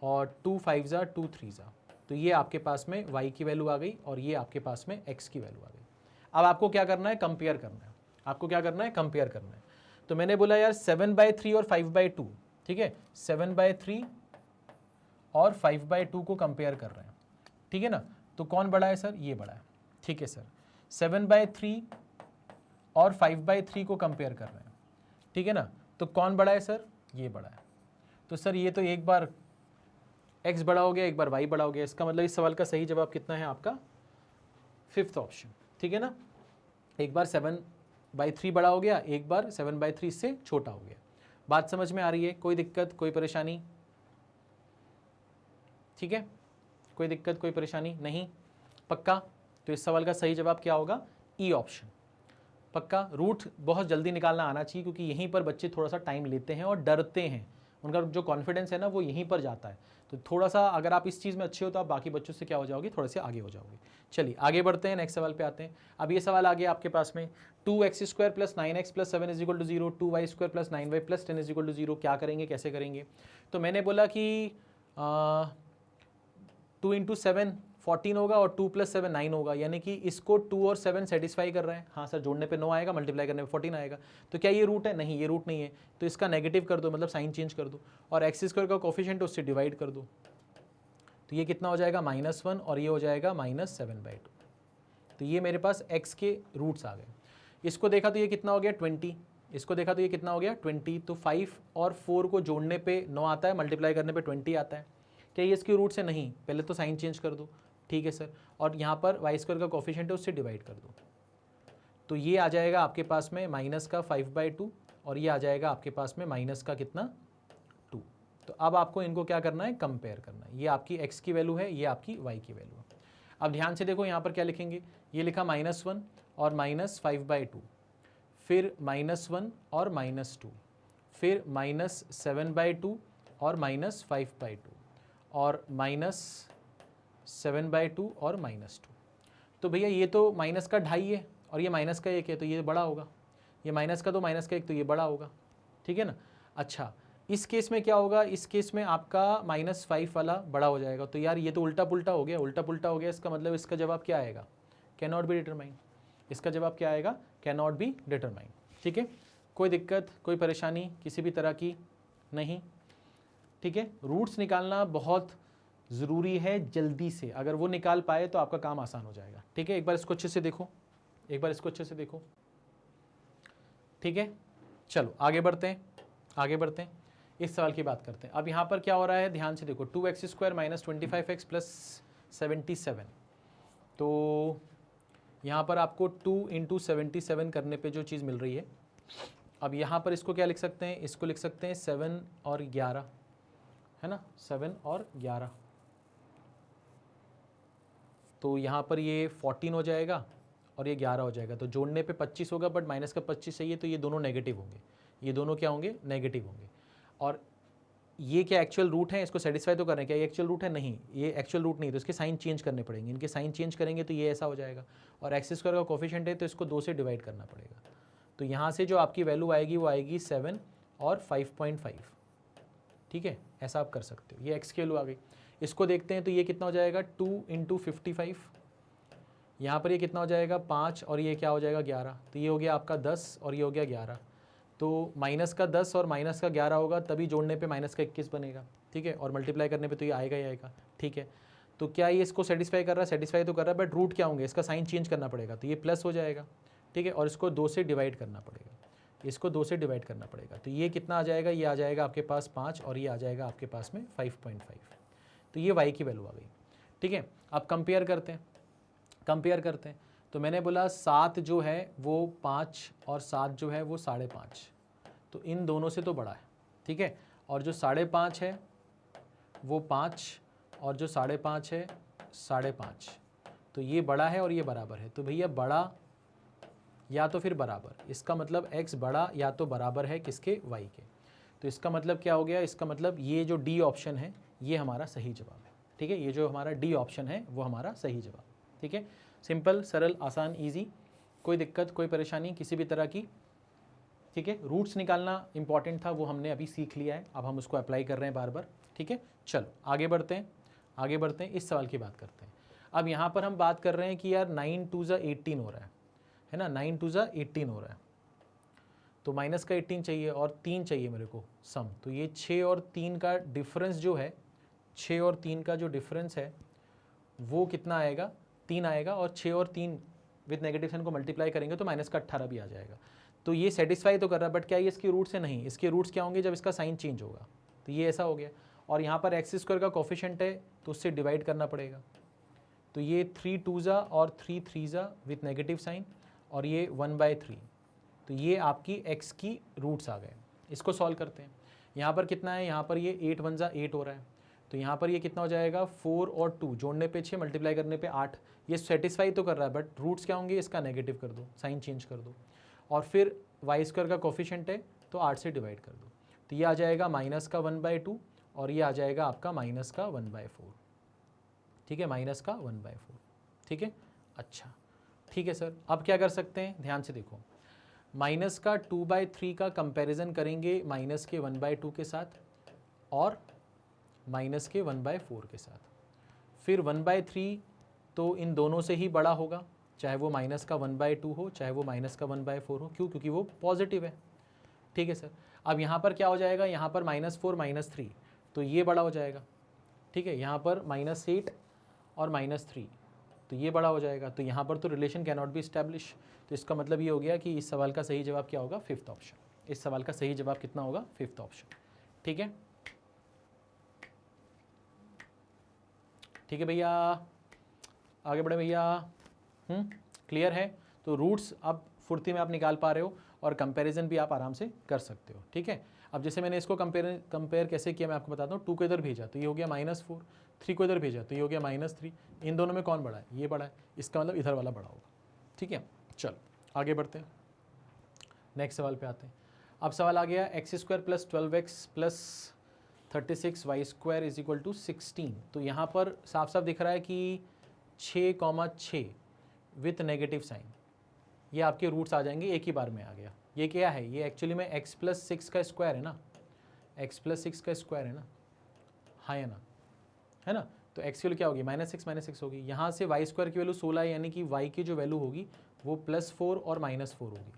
और 2 5 जा 2 3 जा, तो ये आपके पास में y की वैल्यू आ गई, और ये आपके पास में x की वैल्यू आ गई। अब आपको क्या करना है, कंपेयर करना है। आपको क्या करना है, कंपेयर करना है। तो मैंने बोला यार 7/3 और 5/2, ठीक है, 7/3 और 5/2 को कंपेयर कर रहे हैं, ठीक है ना। तो कौन बड़ा है सर, ये बड़ा है, ठीक है सर। 7/3 और 5/3 को कंपेयर कर रहे हैं, ठीक है ना, तो कौन बड़ा है सर, ये बड़ा है। तो सर ये तो एक बार x बड़ा हो गया, एक बार y बड़ा हो गया। इसका मतलब इस सवाल का सही जवाब कितना है आपका? 5th ऑप्शन, ठीक है ना। एक बार 7/3 बड़ा हो गया, एक बार 7/3 से छोटा हो गया। बात समझ में आ रही है? कोई दिक्कत, कोई परेशानी? ठीक है, कोई दिक्कत, कोई परेशानी नहीं? पक्का? तो इस सवाल का सही जवाब क्या होगा? E option. पक्का? रूट बहुत जल्दी निकालना आना चाहिए, क्योंकि यहीं पर बच्चे थोड़ा सा टाइम लेते हैं और डरते हैं। उनका जो कॉन्फिडेंस है ना वो यहीं पर जाता है। तो थोड़ा सा अगर आप इस चीज़ में अच्छे हो तो आप बाकी बच्चों से क्या हो जाओगे? थोड़े से आगे हो जाओगे। चलिए आगे बढ़ते हैं, नेक्स्ट सवाल पे आते हैं। अब ये सवाल आ गया आपके पास में 2x² + 9x + 7 = 0, 2y² + 9y + 10 = 0। क्या करेंगे, कैसे करेंगे? तो मैंने बोला कि 2 × 7 14 होगा और 2 + 7 9 होगा, यानी कि इसको 2 और 7 सेटिस्फाई कर रहे हैं। हाँ सर, जोड़ने पे 9 आएगा, मल्टीप्लाई करने पे 14 आएगा। तो क्या ये रूट है? नहीं, ये रूट नहीं है। तो इसका नेगेटिव कर दो, मतलब साइन चेंज कर दो, और x² का कोफिशिएंट उससे डिवाइड कर दो। तो ये कितना हो जाएगा? -1, और ये हो जाएगा -7/2। तो ये मेरे पास x के रूट्स आ गए। इसको देखा तो ये कितना हो गया? 20। इसको देखा तो ये कितना हो गया? 20। तो 5 और 4 को जोड़ने पे 9 आता है, मल्टीप्लाई करने पे 20 आता है। क्या ये इसके रूट्स है? नहीं। पहले तो साइन चेंज कर दो, ठीक है सर, और यहाँ पर y² का कोफिशिएंट है उससे डिवाइड कर दो। तो ये आ जाएगा आपके पास में -5/2, और ये आ जाएगा आपके पास में माइनस का कितना? 2। तो अब आपको इनको क्या करना है? कंपेयर करना है। ये आपकी x की वैल्यू है, ये आपकी y की वैल्यू है। अब ध्यान से देखो यहाँ पर क्या लिखेंगे। ये लिखा -1 और -5/2, फिर -1 और -2, फिर -7/2 और -5/2, और -7/2 और -2। तो भैया ये तो माइनस का 2.5 है और ये माइनस का 1 है, तो ये बड़ा होगा। ये माइनस का 2 माइनस का 1, तो ये बड़ा होगा, ठीक है ना। अच्छा, इस केस में क्या होगा? इस केस में आपका -5 वाला बड़ा हो जाएगा। तो यार ये तो उल्टा पुल्टा हो गया, उल्टा पुल्टा हो गया। इसका मतलब इसका जवाब क्या आएगा? Can not be determine. इसका जवाब क्या आएगा? Can not be determine. ठीक है, कोई दिक्कत, कोई परेशानी किसी भी तरह की नहीं? ठीक है, रूट्स निकालना बहुत ज़रूरी है जल्दी से। अगर वो निकाल पाए तो आपका काम आसान हो जाएगा। ठीक है, एक बार इसको अच्छे से देखो, एक बार इसको अच्छे से देखो। ठीक है, चलो आगे बढ़ते हैं, आगे बढ़ते हैं, इस सवाल की बात करते हैं। अब यहाँ पर क्या हो रहा है, ध्यान से देखो। 2x² - 25x + 77। तो यहाँ पर आपको 2 × 77 करने पे जो चीज़ मिल रही है, अब यहाँ पर इसको क्या लिख सकते हैं? इसको लिख सकते हैं 7 और 11, है ना, 7 और 11। तो यहाँ पर ये 14 हो जाएगा और ये 11 हो जाएगा। तो जोड़ने पे 25 होगा, बट माइनस का 25 चाहिए, तो ये दोनों नेगेटिव होंगे। ये दोनों क्या होंगे? नेगेटिव होंगे। और ये क्या एक्चुअल रूट है? इसको सेटिस्फाई तो कर रहे हैं। क्या ये एक्चुअल रूट है? नहीं, ये एक्चुअल रूट नहीं, तो इसके साइन चेंज करने पड़ेंगे। इनके साइन चेंज करेंगे तो ये ऐसा हो जाएगा। और x² का कोफिशिएंट है तो इसको 2 से डिवाइड करना पड़ेगा। तो यहाँ से जो आपकी वैल्यू आएगी वो आएगी 7 और 5.5। ठीक है, ऐसा आप कर सकते हो। ये x की वैल्यू आ गई। इसको देखते हैं तो ये कितना हो जाएगा? 2 × 55। यहाँ पर ये कितना हो जाएगा? 5, और ये क्या हो जाएगा? 11। तो ये हो गया आपका 10 और ये हो गया 11। तो माइनस का 10 और माइनस का 11 होगा, तभी जोड़ने पे माइनस का 21 बनेगा। ठीक है, और मल्टीप्लाई करने पे तो ये आएगा ही आएगा। ठीक है, तो क्या ये इसको सेटिस्फाई कर रहा है? सेटिस्फाई तो कर रहा है, बट रूट क्या होंगे? इसका साइन चेंज करना पड़ेगा, तो ये प्लस हो जाएगा। ठीक है, और इसको 2 से डिवाइड करना पड़ेगा, इसको 2 से डिवाइड करना पड़ेगा। तो ये कितना आ जाएगा? ये आ जाएगा आपके पास 5, और ये आ जाएगा आपके पास में 5.5। तो ये y की वैल्यू आ गई। ठीक है, अब कंपेयर करते हैं, कंपेयर करते हैं। तो मैंने बोला 7 जो है वो 5 और 7 जो है वो 5.5, तो इन दोनों से तो बड़ा है। ठीक है, और जो 5.5 है वो 5, और जो 5.5 है 5.5, तो ये बड़ा है और ये बराबर है। तो भैया बड़ा या तो फिर बराबर, इसका मतलब x बड़ा या तो बराबर है किसके? y के। तो इसका मतलब क्या हो गया? इसका मतलब ये जो डी ऑप्शन है ये हमारा सही जवाब है। ठीक है, ये जो हमारा डी ऑप्शन है वो हमारा सही जवाब। ठीक है, सिंपल, सरल, आसान, इजी, कोई दिक्कत, कोई परेशानी किसी भी तरह की? ठीक है, रूट्स निकालना इंपॉर्टेंट था, वो हमने अभी सीख लिया है, अब हम उसको अप्लाई कर रहे हैं बार बार। ठीक है, चलो आगे बढ़ते हैं, आगे बढ़ते हैं, इस सवाल की बात करते हैं। अब यहाँ पर हम बात कर रहे हैं कि यार 9 2 ज़ा 18 हो रहा है ना, 9 2 ज़ा 18 हो रहा है, तो माइनस का 18 चाहिए और 3 चाहिए मेरे को सम। तो ये 6 और 3 का डिफरेंस जो है, 6 और 3 का जो डिफरेंस है वो कितना आएगा? 3 आएगा, और 6 और 3 विद नेगेटिव साइन को मल्टीप्लाई करेंगे तो माइनस का 18 भी आ जाएगा। तो ये सेटिस्फाई तो कर रहा है, बट क्या ये इसके रूट्स है? नहीं, इसके रूट्स क्या होंगे? जब इसका साइन चेंज होगा, तो ये ऐसा हो गया। और यहाँ पर एक्स स्क्वायर का कोफिशिएंट है तो उससे डिवाइड करना पड़ेगा। तो ये 3 2 और 3 3 विथ नेगेटिव साइन, और ये 1/3। तो ये आपकी x की रूट्स आ गए। इसको सॉल्व करते हैं। यहाँ पर कितना है, यहाँ पर ये 8 1 8 हो रहा है, तो यहाँ पर ये कितना हो जाएगा 4 और 2 जोड़ने पे 6 मल्टीप्लाई करने पे 8। ये सेटिस्फाई तो कर रहा है, बट रूट्स क्या होंगे, इसका नेगेटिव कर दो, साइन चेंज कर दो, और फिर वाई स्क्वायर का कोफिशिएंट है तो 8 से डिवाइड कर दो। तो ये आ जाएगा माइनस का 1/2 और ये आ जाएगा आपका माइनस का 1/4। ठीक है, माइनस का 1/4। ठीक है, अच्छा ठीक है सर। अब क्या कर सकते हैं, ध्यान से देखो, माइनस का 2/3 का कंपैरिजन करेंगे माइनस के 1/2 के साथ और माइनस के 1/4 के साथ। फिर 1/3 तो इन दोनों से ही बड़ा होगा, चाहे वो माइनस का 1/2 हो चाहे वो माइनस का 1/4 हो। क्यों, क्योंकि वो पॉजिटिव है। ठीक है सर। अब यहाँ पर क्या हो जाएगा, यहाँ पर -4 -3 तो ये बड़ा हो जाएगा। ठीक है, यहाँ पर -8 और -3 तो ये बड़ा हो जाएगा। तो यहाँ पर तो relation can not be establish. तो इसका मतलब ये हो गया कि इस सवाल का सही जवाब क्या होगा, 5th ऑप्शन। इस सवाल का सही जवाब कितना होगा, 5th ऑप्शन। ठीक है, ठीक है भैया, आगे बढ़े भैया। क्लियर है। तो रूट्स अब फुर्ती में आप निकाल पा रहे हो और कंपैरिजन भी आप आराम से कर सकते हो। ठीक है, अब जैसे मैंने इसको कंपेयर कैसे किया मैं आपको बताता हूँ। 2 को इधर भेजा तो ये हो गया -4, 3 को इधर भेजा तो ये हो गया -3। इन दोनों में कौन बड़ा है, ये बड़ा है, इसका मतलब इधर वाला बड़ा होगा। ठीक है, चलो आगे बढ़ते हैं, नेक्स्ट सवाल पे आते हैं। अब सवाल आ गया x² + 12x + 36y² = 16। तो यहाँ पर साफ साफ दिख रहा है कि 6,6 विथ नेगेटिव साइन, ये आपके रूट्स आ जाएंगे, एक ही बार में आ गया। ये क्या है, ये एक्चुअली में x + 6 का स्क्वायर है ना, x + 6 का स्क्वायर है ना, हाँ है ना। तो x की वैल्यू क्या होगी, -6 होगी। यहाँ से y² की वैल्यू 16 है, यानी कि y की जो वैल्यू होगी वो +4 और -4 होगी।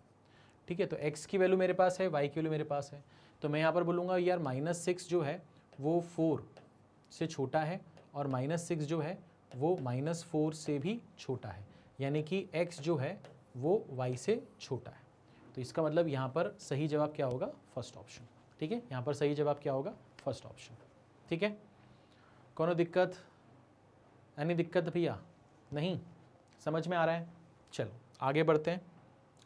ठीक है, तो x की वैल्यू मेरे पास है, y की वैल्यू मेरे पास है, तो मैं यहाँ पर बोलूँगा यार -6 जो है वो 4 से छोटा है और -6 जो है वो -4 से भी छोटा है, यानी कि x जो है वो y से छोटा है। तो इसका मतलब यहाँ पर सही जवाब क्या होगा, फर्स्ट ऑप्शन। ठीक है, यहाँ पर सही जवाब क्या होगा, फर्स्ट ऑप्शन। ठीक है, कोनो दिक्कत, यानी दिक्कत भैया नहीं, समझ में आ रहा है। चलो आगे बढ़ते हैं,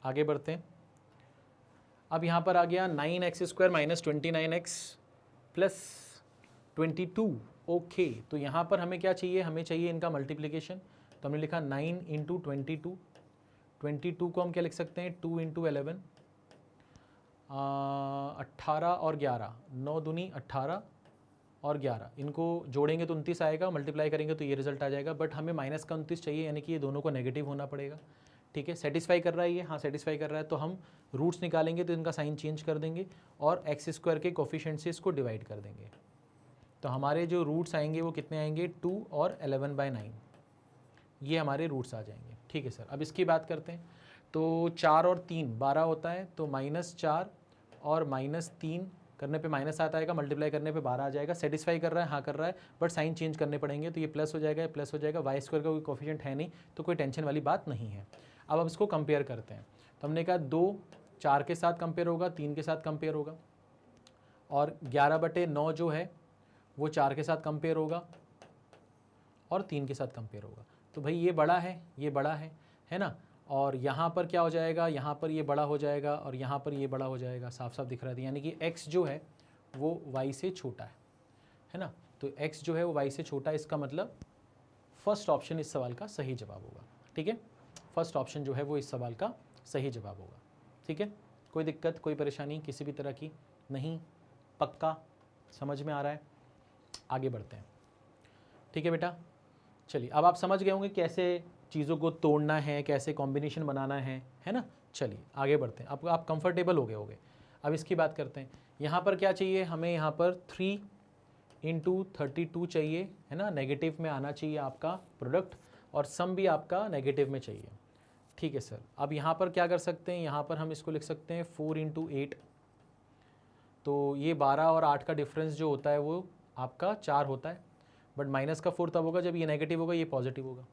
आगे बढ़ते हैं। अब यहाँ पर आ गया 9x² - 29x + 22। ओके, तो यहाँ पर हमें क्या चाहिए, हमें चाहिए इनका मल्टीप्लिकेशन। तो हमने लिखा 9 × 22। 22 को हम क्या लिख सकते हैं, 2 × 11, 18 और 11, 9 दूनी 18 और 11, इनको जोड़ेंगे तो 29 आएगा, मल्टीप्लाई करेंगे तो ये रिजल्ट आ जाएगा। बट हमें माइनस का 29 चाहिए, यानी कि ये दोनों को नेगेटिव होना पड़ेगा। ठीक है, सेटिस्फाई कर रहा है ये, हाँ सेटिस्फाई कर रहा है। तो हम रूट्स निकालेंगे तो इनका साइन चेंज कर देंगे और x² के कोफिशिएंट से इसको डिवाइड कर देंगे। तो हमारे जो रूट्स आएंगे वो कितने आएंगे, 2 और 11/9, ये हमारे रूट्स आ जाएंगे। ठीक है सर, अब इसकी बात करते हैं। तो 4 और 3 12 होता है, तो -4 और -3 करने पे -7 आएगा, मल्टीप्लाई करने पे 12 आ जाएगा। सेटिस्फाई कर रहा है, हाँ कर रहा है, बट साइन चेंज करने पड़ेंगे। तो ये प्लस हो जाएगा, प्लस हो जाएगा। y² का कोई कोफिशिएंट है नहीं, तो कोई टेंशन वाली बात नहीं है। अब इसको कंपेयर करते हैं। तो हमने कहा 2 4 के साथ कंपेयर होगा, 3 के साथ कंपेयर होगा, और 11/9 जो है वो 4 के साथ कंपेयर होगा और 3 के साथ कंपेयर होगा। तो भाई ये बड़ा है, ये बड़ा है ना। और यहाँ पर क्या हो जाएगा, यहाँ पर ये बड़ा हो जाएगा और यहाँ पर ये बड़ा हो जाएगा, साफ साफ दिख रहा है। यानी कि x जो है वो y से छोटा है ना। तो x जो है वो y से छोटा है, इसका मतलब फर्स्ट ऑप्शन इस सवाल का सही जवाब होगा। ठीक है, फर्स्ट ऑप्शन जो है वो इस सवाल का सही जवाब होगा। ठीक है, कोई दिक्कत, कोई परेशानी किसी भी तरह की नहीं, पक्का समझ में आ रहा है। आगे बढ़ते हैं। ठीक है बेटा, चलिए अब आप समझ गए होंगे कैसे चीज़ों को तोड़ना है, कैसे कॉम्बिनेशन बनाना है ना। चलिए आगे बढ़ते हैं, आप कंफर्टेबल हो गए होंगे। अब इसकी बात करते हैं। यहाँ पर क्या चाहिए हमें, यहाँ पर 3 × 32 चाहिए, है ना। नेगेटिव में आना चाहिए आपका प्रोडक्ट, और सम भी आपका नेगेटिव में चाहिए। ठीक है सर, अब यहाँ पर क्या कर सकते हैं, यहाँ पर हम इसको लिख सकते हैं 4 × 8। तो ये 12 और 8 का डिफरेंस जो होता है वो आपका 4 होता है, बट -4 तब होगा जब ये नेगेटिव होगा, ये पॉजिटिव होगा।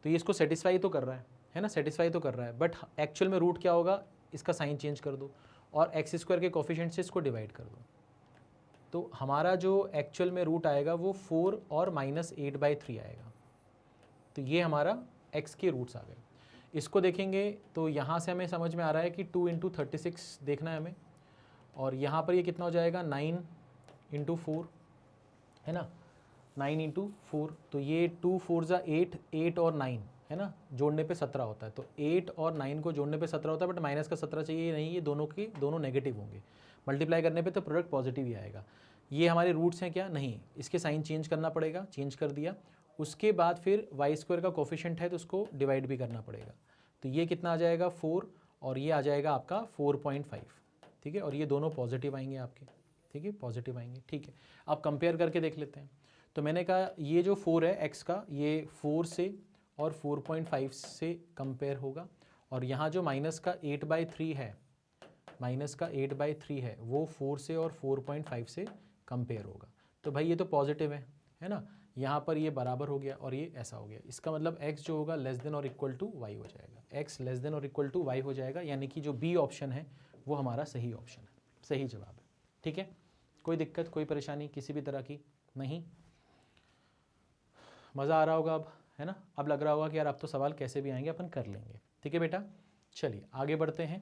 तो ये इसको सेटिस्फाई तो कर रहा है ना, सेटिस्फाई तो कर रहा है। बट एक्चुअल में रूट क्या होगा, इसका साइन चेंज कर दो और x² के कोफिशिएंट से इसको डिवाइड कर दो। तो हमारा जो एक्चुअल में रूट आएगा वो 4 और -8/3 आएगा। तो ये हमारा x के रूट्स आ गए। इसको देखेंगे तो यहाँ से हमें समझ में आ रहा है कि 2 × 36 देखना है हमें, और यहाँ पर ये कितना हो जाएगा 9 × 4 है ना, 9 × 4, तो ये 2 4 ज़ा 8, 8 और 9 है ना, जोड़ने पे 17 होता है। तो 8 और 9 को जोड़ने पे 17 होता है, बट माइनस का 17 चाहिए नहीं, ये दोनों के दोनों नेगेटिव होंगे। मल्टीप्लाई करने पे तो प्रोडक्ट पॉजिटिव ही आएगा। ये हमारे रूट्स हैं क्या? नहीं, इसके साइन चेंज करना पड़ेगा, चेंज कर दिया। उसके बाद फिर y² का कोफिशिएंट है तो उसको डिवाइड भी करना पड़ेगा। तो ये कितना आ जाएगा 4, और ये आ जाएगा आपका 4.5, ठीक है, और ये दोनों पॉजिटिव आएंगे आपके, ठीक है, पॉजिटिव आएंगे, ठीक है। अब कंपेयर करके देख लेते हैं। तो मैंने कहा ये जो 4 है x का, ये 4 से और 4.5 से कंपेयर होगा, और यहाँ जो माइनस का 8/3 है, माइनस का 8/3 है, वो 4 से और 4.5 से कंपेयर होगा। तो भाई ये तो पॉजिटिव है ना, यहाँ पर ये बराबर हो गया और ये ऐसा हो गया। इसका मतलब x जो होगा लेस देन और इक्वल टू y हो जाएगा, x लेस देन और इक्वल टू y हो जाएगा, यानी कि जो बी ऑप्शन है वो हमारा सही ऑप्शन है, सही जवाब है, ठीक है। कोई दिक्कत, कोई परेशानी किसी भी तरह की नहीं? मज़ा आ रहा होगा अब, है ना? अब लग रहा होगा कि यार अब तो सवाल कैसे भी आएंगे अपन कर लेंगे, ठीक है बेटा। चलिए आगे बढ़ते हैं,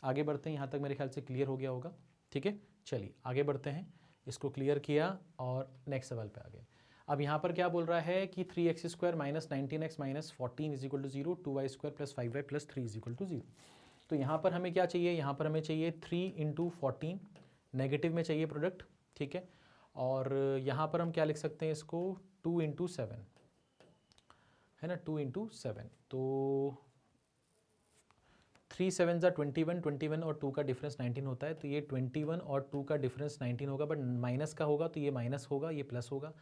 आगे बढ़ते हैं। यहाँ तक मेरे ख्याल से क्लियर हो गया होगा, ठीक है। चलिए आगे बढ़ते हैं, इसको क्लियर किया और नेक्स्ट सवाल पे आ गए। अब यहाँ पर क्या बोल रहा है कि 3x² - 19x - 14 = 0, 2y² + 5y + 3 = 0। तो यहाँ पर हमें क्या चाहिए? यहाँ पर हमें चाहिए 3 × 14, नेगेटिव में चाहिए प्रोडक्ट, ठीक है। और यहाँ पर हम क्या लिख सकते हैं इसको? 2 × 7 है ना, 2 × 7। तो 3 7 ज़ा 21, 21 और 2 का डिफरेंस 19 होता है। तो ये 21 और 2 का डिफरेंस 19 होगा, बट माइनस का होगा तो ये माइनस होगा, ये प्लस होगा,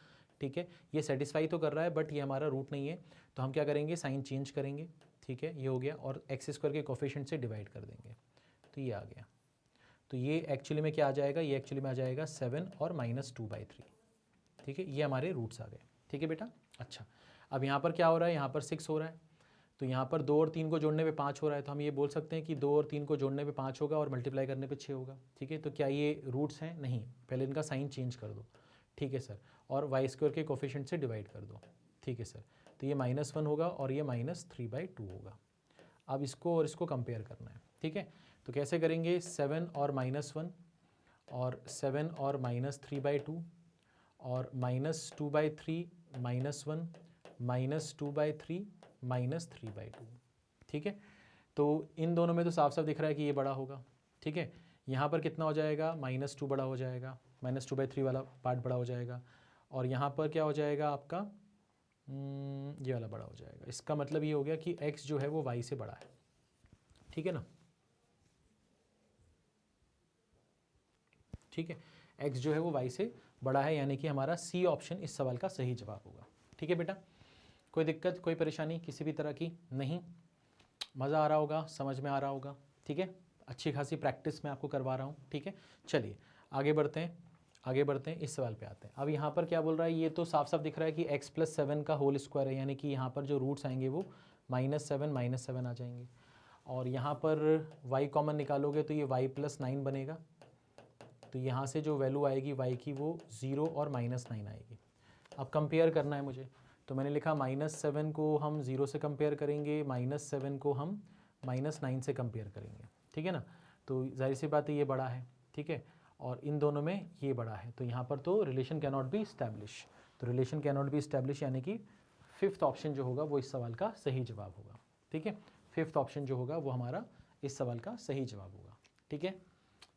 ठीक है। ये सेटिस्फाई तो कर रहा है, बट ये हमारा रूट नहीं है, तो हम क्या करेंगे? साइन चेंज करेंगे, ठीक है, ये हो गया, और x² के कोफिशिएंट से डिवाइड कर देंगे, तो ये आ गया। तो ये एक्चुअली में क्या आ जाएगा? ये एक्चुअली में आ जाएगा 7 और -2/3, ठीक है। ये हमारे रूट्स आ गए, ठीक है बेटा। अच्छा, अब यहाँ पर क्या हो रहा है? यहाँ पर 6 हो रहा है, तो यहाँ पर 2 और 3 को जोड़ने पे 5 हो रहा है, तो हम ये बोल सकते हैं कि 2 और 3 को जोड़ने पे 5 होगा और मल्टीप्लाई करने पे 6 होगा, ठीक है। तो क्या ये रूट्स हैं? नहीं, पहले इनका साइन चेंज कर दो, ठीक है सर, और y² के कोफिशिएंट से डिवाइड कर दो, ठीक है सर। तो ये -1 होगा और ये -3/2 होगा। अब इसको और इसको कंपेयर करना है, ठीक है। तो कैसे करेंगे? 7 और -1 और 7 और -3/2 और -2/3 -1 -2/3 -3/2, ठीक है। तो इन दोनों में तो साफ साफ दिख रहा है कि ये बड़ा होगा, ठीक है। यहाँ पर कितना हो जाएगा? -2 बड़ा हो जाएगा, -2/3 वाला पार्ट बड़ा हो जाएगा, और यहाँ पर क्या हो जाएगा आपका? ये वाला बड़ा हो जाएगा। इसका मतलब ये हो गया कि x जो है वो y से बड़ा है, ठीक है ना, ठीक है। x जो है वो y से बड़ा है, यानी कि हमारा C ऑप्शन इस सवाल का सही जवाब होगा, ठीक है बेटा। कोई दिक्कत, कोई परेशानी किसी भी तरह की नहीं? मज़ा आ रहा होगा, समझ में आ रहा होगा, ठीक है। अच्छी खासी प्रैक्टिस मैं आपको करवा रहा हूँ, ठीक है। चलिए आगे बढ़ते हैं, आगे बढ़ते हैं, इस सवाल पे आते हैं। अब यहाँ पर क्या बोल रहा है? ये तो साफ साफ दिख रहा है कि x + 7 का होल स्क्वायर है, यानी कि यहाँ पर जो रूट्स आएंगे वो -7 -7 आ जाएंगे, और यहाँ पर y कॉमन निकालोगे तो ये y + 9 बनेगा। तो यहाँ से जो वैल्यू आएगी y की वो 0 और -9 आएगी। अब कंपेयर करना है मुझे, तो मैंने लिखा -7 को हम 0 से कंपेयर करेंगे, -7 को हम -9 से कंपेयर करेंगे, ठीक है ना। तो जाहिर सी बात है ये बड़ा है, ठीक है, और इन दोनों में ये बड़ा है, तो यहाँ पर तो relation can not be establish. तो relation can not be establish यानी कि 5th ऑप्शन जो होगा वो इस सवाल का सही जवाब होगा, ठीक है। 5th ऑप्शन जो होगा वो हमारा इस सवाल का सही जवाब होगा, ठीक है।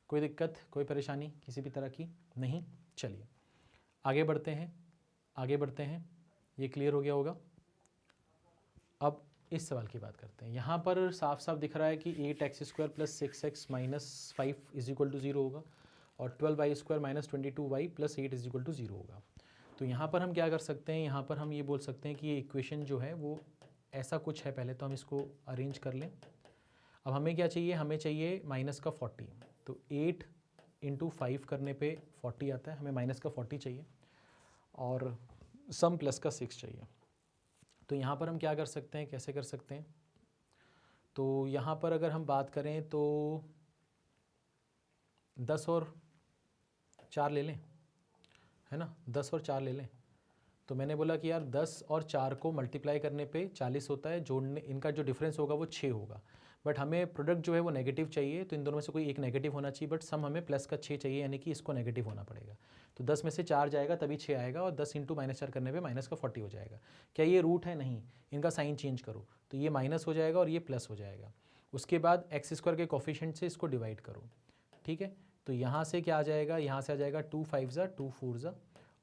कोई दिक्कत, कोई परेशानी किसी भी तरह की नहीं? चलिए आगे बढ़ते हैं, आगे बढ़ते हैं। ये क्लियर हो गया होगा। अब इस सवाल की बात करते हैं। यहाँ पर साफ साफ दिख रहा है कि 8x² + 6x - 5 = 0 होगा, और 12y² - 22y + 8 = 0 होगा। तो यहाँ पर हम क्या कर सकते हैं? यहाँ पर हम ये बोल सकते हैं कि ये इक्वेशन जो है वो ऐसा कुछ है। पहले तो हम इसको अरेंज कर लें। अब हमें क्या चाहिए? हमें चाहिए -40। तो 8 × 5 करने पे 40 आता है, हमें -40 चाहिए, और सम प्लस का 6 चाहिए। तो यहाँ पर हम क्या कर सकते हैं, कैसे कर सकते हैं? तो यहाँ पर अगर हम बात करें तो 10 और 4 ले लें, है ना, 10 और 4 ले लें। तो मैंने बोला कि यार 10 और 4 को मल्टीप्लाई करने पे 40 होता है, जोड़ने इनका जो डिफरेंस होगा वो 6 होगा। बट हमें प्रोडक्ट जो है वो नेगेटिव चाहिए, तो इन दोनों में से कोई एक नेगेटिव होना चाहिए, बट सम हमें प्लस का 6 चाहिए, यानी कि इसको नेगेटिव होना पड़ेगा। तो 10 में से 4 जाएगा तभी 6 आएगा, और 10 इंटू -4 करने पे माइनस का 40 हो जाएगा। क्या ये रूट है? नहीं, इनका साइन चेंज करो तो ये माइनस हो जाएगा और ये प्लस हो जाएगा। उसके बाद एक्स स्क्वायर के कोफिशिएंट से इसको डिवाइड करो, ठीक है। तो यहाँ से क्या आ जाएगा, यहाँ से आ जाएगा 2 5 ज़ा 2 4 ज़ा,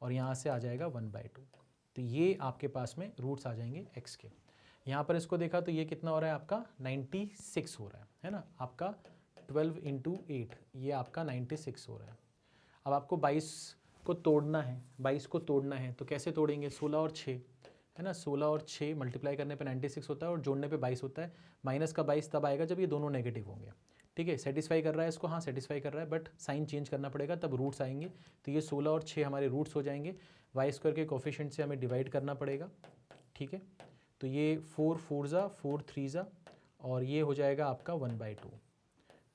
और यहाँ से आ जाएगा 1/2। तो ये आपके पास में रूट्स आ जाएंगे x के। यहाँ पर इसको देखा तो ये कितना हो रहा है आपका 96 हो रहा है ना, आपका 12 इंटू 8 ये आपका 96 हो रहा है। अब आपको 22 को तोड़ना है, 22 को तोड़ना है तो कैसे तोड़ेंगे, 16 और 6 है ना, 16 और 6 मल्टीप्लाई करने पे 96 होता है और जोड़ने पे 22 होता है। माइनस का 22 तब आएगा जब ये दोनों नेगेटिव होंगे, ठीक है। सेटिस्फाई कर रहा है इसको, हाँ सेटिस्फाई कर रहा है, बट साइन चेंज करना पड़ेगा तब रूट्स आएंगे। तो ये 16 और 6 हमारे रूट्स हो जाएंगे। वाई स्क्वायर के कोफिशिएंट से हमें डिवाइड करना पड़ेगा, ठीक है। तो ये 4 4 ज़ा 4 3 ज़ा, और ये हो जाएगा आपका 1/2।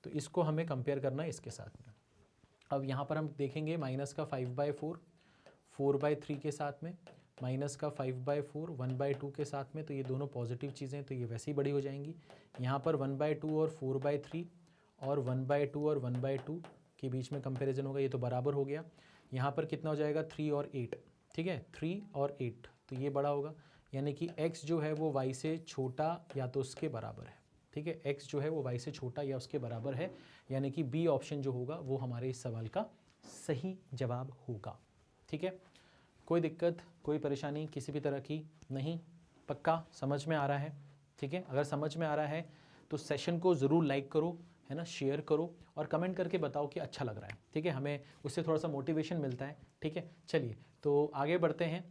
तो इसको हमें कंपेयर करना है इसके साथ में। अब यहाँ पर हम देखेंगे माइनस का 5/4 4/3 के साथ में, माइनस का 5/4 1/2 के साथ में, तो ये दोनों पॉजिटिव चीज़ें तो ये वैसे ही बड़ी हो जाएंगी। यहाँ पर 1/2 और 4/3 और 1/2 और 1/2 के बीच में कंपैरिजन होगा, ये तो बराबर हो गया। यहाँ पर कितना हो जाएगा 3 और 8, ठीक है, 3 और 8, तो ये बड़ा होगा, यानी कि x जो है वो y से छोटा या तो उसके बराबर है, ठीक है। x जो है वो y से छोटा या उसके बराबर है, यानी कि बी ऑप्शन जो होगा वो हमारे इस सवाल का सही जवाब होगा, ठीक है। कोई दिक्कत, कोई परेशानी किसी भी तरह की नहीं, पक्का समझ में आ रहा है, ठीक है। अगर समझ में आ रहा है तो सेशन को ज़रूर लाइक करो, है ना, शेयर करो और कमेंट करके बताओ कि अच्छा लग रहा है, ठीक है। हमें उससे थोड़ा सा मोटिवेशन मिलता है, ठीक है। चलिए तो आगे बढ़ते हैं,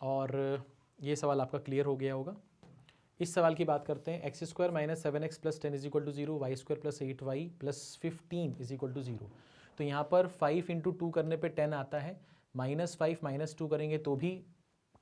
और ये सवाल आपका क्लियर हो गया होगा। इस सवाल की बात करते हैं। X square minus 7x plus 10 is equal to 0, y square plus 8y plus 15 is equal to 0। तो यहाँ पर 5 इंटू 2 करने पे 10 आता है, -5 -2 करेंगे तो भी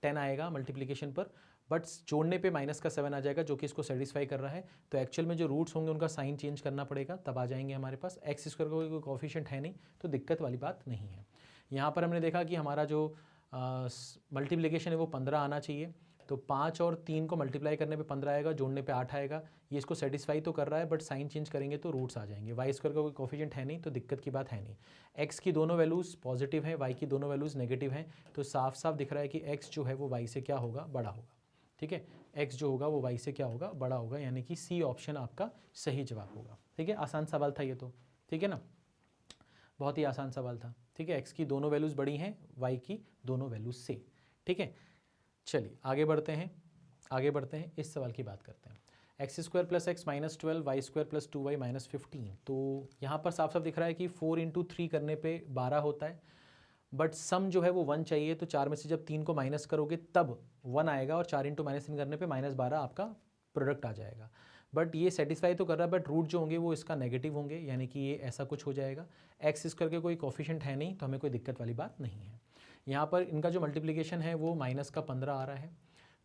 10 आएगा मल्टीप्लिकेशन पर, बट जोड़ने पे माइनस का 7 आ जाएगा जो कि इसको सेटिस्फाई कर रहा है। तो एक्चुअल में जो रूट्स होंगे उनका साइन चेंज करना पड़ेगा, तब आ जाएंगे हमारे पास। एक्स स्क्वायर का कोई कोफिशिएंट है नहीं तो दिक्कत वाली बात नहीं है। यहाँ पर हमने देखा कि हमारा जो मल्टीप्लिकेशन है वो 15 आना चाहिए, तो 5 और 3 को मल्टीप्लाई करने पे 15 आएगा, जोड़ने पे 8 आएगा। ये इसको सेटिस्फाई तो कर रहा है, बट साइन चेंज करेंगे तो रूट्स आ जाएंगे। वाई स्क्वायर का कोई कोफिशिएंट है नहीं तो दिक्कत की बात है नहीं। एक्स की दोनों वैल्यूज़ पॉजिटिव हैं, वाई की दोनों वैल्यूज़ नेगेटिव हैं, तो साफ साफ दिख रहा है कि एक्स जो है वो वाई से क्या होगा, बड़ा होगा, ठीक है। एक्स जो होगा वो वाई से क्या होगा, बड़ा होगा, यानी कि सी ऑप्शन आपका सही जवाब होगा, ठीक है। आसान सवाल था ये तो, ठीक है ना, बहुत ही आसान सवाल था, ठीक है। एक्स की दोनों वैल्यूज़ बड़ी हैं वाई की दोनों वैल्यूज़ से, ठीक है। चलिए आगे बढ़ते हैं, आगे बढ़ते हैं, इस सवाल की बात करते हैं। X square plus x minus 12, y square plus 2y minus 15। तो यहाँ पर साफ साफ दिख रहा है कि 4 इंटू 3 करने पे 12 होता है, बट सम जो है वो 1 चाहिए, तो 4 में से जब 3 को माइनस करोगे तब 1 आएगा, और 4 इंटू -3 करने पे -12 आपका प्रोडक्ट आ जाएगा। बट ये सेटिस्फाई तो कर रहा है, बट रूट जो होंगे वो इसका नेगेटिव होंगे, यानी कि ये ऐसा कुछ हो जाएगा। एक्स स्क्वायर के कोई कोफिशिएंट है नहीं तो हमें कोई दिक्कत वाली बात नहीं है। यहाँ पर इनका जो मल्टीप्लिकेशन है वो माइनस का 15 आ रहा है,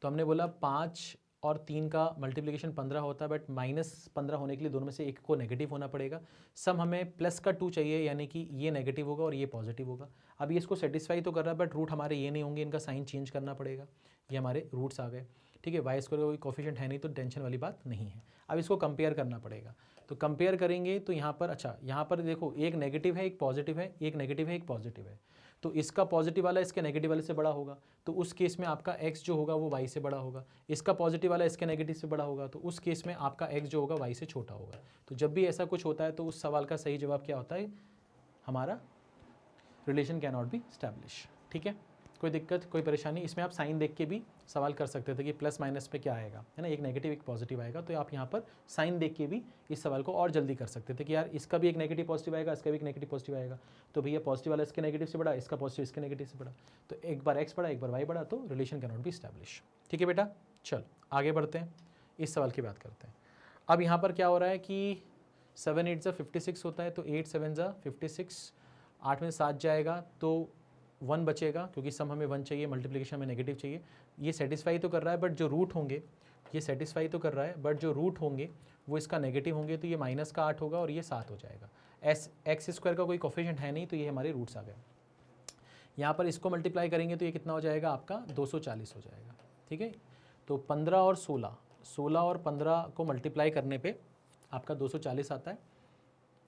तो हमने बोला 5 और 3 का मल्टीप्लिकेशन 15 होता है, बट -15 होने के लिए दोनों में से एक को नेगेटिव होना पड़ेगा। सम हमें प्लस का 2 चाहिए, यानी कि ये नेगेटिव होगा और ये पॉजिटिव होगा। अब ये इसको सेटिस्फाई तो कर रहा है, बट रूट हमारे ये नहीं होंगे, इनका साइन चेंज करना पड़ेगा। ये हमारे रूट्स आ गए, ठीक है। वाई स्क्वायर का कोई कोफिशिएंट है नहीं तो टेंशन वाली बात नहीं है। अब इसको कंपेयर करना पड़ेगा, तो कंपेयर करेंगे तो यहाँ पर अच्छा, यहाँ पर देखो एक नेगेटिव है एक पॉजिटिव है, एक नेगेटिव है एक पॉजिटिव है, तो इसका पॉजिटिव वाला इसके नेगेटिव वाले से बड़ा होगा, तो उस केस में आपका x जो होगा वो y से बड़ा होगा। इसका पॉजिटिव वाला इसके नेगेटिव से बड़ा होगा, तो उस केस में आपका x जो होगा y से छोटा होगा। तो जब भी ऐसा कुछ होता है तो उस सवाल का सही जवाब क्या होता है, हमारा relation can not B establish, ठीक है। कोई दिक्कत कोई परेशानी, इसमें आप साइन देख के भी सवाल कर सकते थे कि प्लस माइनस पे क्या आएगा, है ना, एक नेगेटिव एक पॉजिटिव आएगा, तो आप यहाँ पर साइन देख के भी इस सवाल को और जल्दी कर सकते थे कि यार इसका भी एक नेगेटिव पॉजिटिव आएगा, इसका भी एक नेगेटिव पॉजिटिव आएगा, तो भैया पॉजिटिव वाला इसके नेगेटिव से बड़ा, इसका पॉजिटिव इसके नेगेटिव से बड़ा, तो एक बार एक्स बड़ा एक बार वाई बड़ा, तो relation can not B establish, ठीक है बेटा। चल आगे बढ़ते हैं, इस सवाल की बात करते हैं। अब यहाँ पर क्या हो रहा है कि 7 8 56 होता है, तो 8 7 56, 8 में 7 जाएगा तो 1 बचेगा, क्योंकि सम हमें 1 चाहिए, मल्टीप्लिकेशन में नेगेटिव चाहिए। ये सेटिस्फाई तो कर रहा है, बट जो रूट होंगे, ये सेटिस्फाई तो कर रहा है, बट जो रूट होंगे वो इसका नेगेटिव होंगे, तो ये माइनस का 8 होगा और ये 7 हो जाएगा। एक्स स्क्वायर का कोई कोफिशिएंट है नहीं तो ये हमारे रूट्स आ गए। यहाँ पर इसको मल्टीप्लाई करेंगे तो ये कितना हो जाएगा आपका 240 हो जाएगा, ठीक है। तो 15 और 16 और 15 को मल्टीप्लाई करने पे आपका 240 आता है,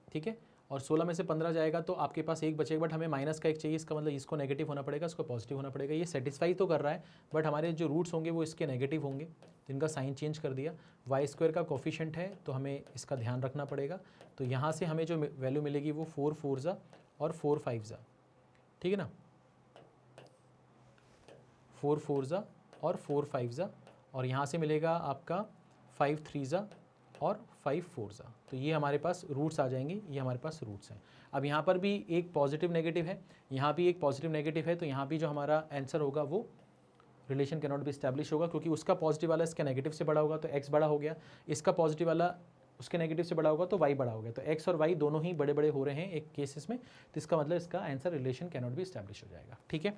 ठीक है। और 16 में से 15 जाएगा तो आपके पास एक बचेगा, बट हमें माइनस का एक चाहिए, इसका मतलब इसको नेगेटिव होना पड़ेगा, इसको पॉजिटिव होना पड़ेगा। ये सेटिस्फाई तो कर रहा है, बट हमारे जो रूट्स होंगे वो इसके नेगेटिव होंगे, तो इनका साइन चेंज कर दिया। वाई स्क्वायर का कोफिशिएंट है तो हमें इसका ध्यान रखना पड़ेगा। तो यहाँ से हमें जो वैल्यू मिलेगी वो 4 4 जा और 4 5 जा, ठीक है ना, 4 4 जा और 4 5 जा, और यहाँ से मिलेगा आपका 5 3 जा और 5 4 जा। तो ये हमारे पास रूट्स आ जाएंगे, ये हमारे पास रूट्स हैं। अब यहाँ पर भी एक पॉजिटिव नेगेटिव है, यहाँ भी एक पॉजिटिव नेगेटिव है, तो यहाँ भी जो हमारा आंसर होगा वो relation can not B establish होगा, क्योंकि उसका पॉजिटिव वाला इसके नेगेटिव से बड़ा होगा तो x बड़ा हो गया, इसका पॉजिटिव वाला उसके नेगेटिव से बड़ा होगा तो y बड़ा हो गया। तो x और y दोनों ही बड़े बड़े हो रहे हैं एक केसेस में, तो इसका मतलब इसका answer relation can not B establish हो जाएगा, ठीक है।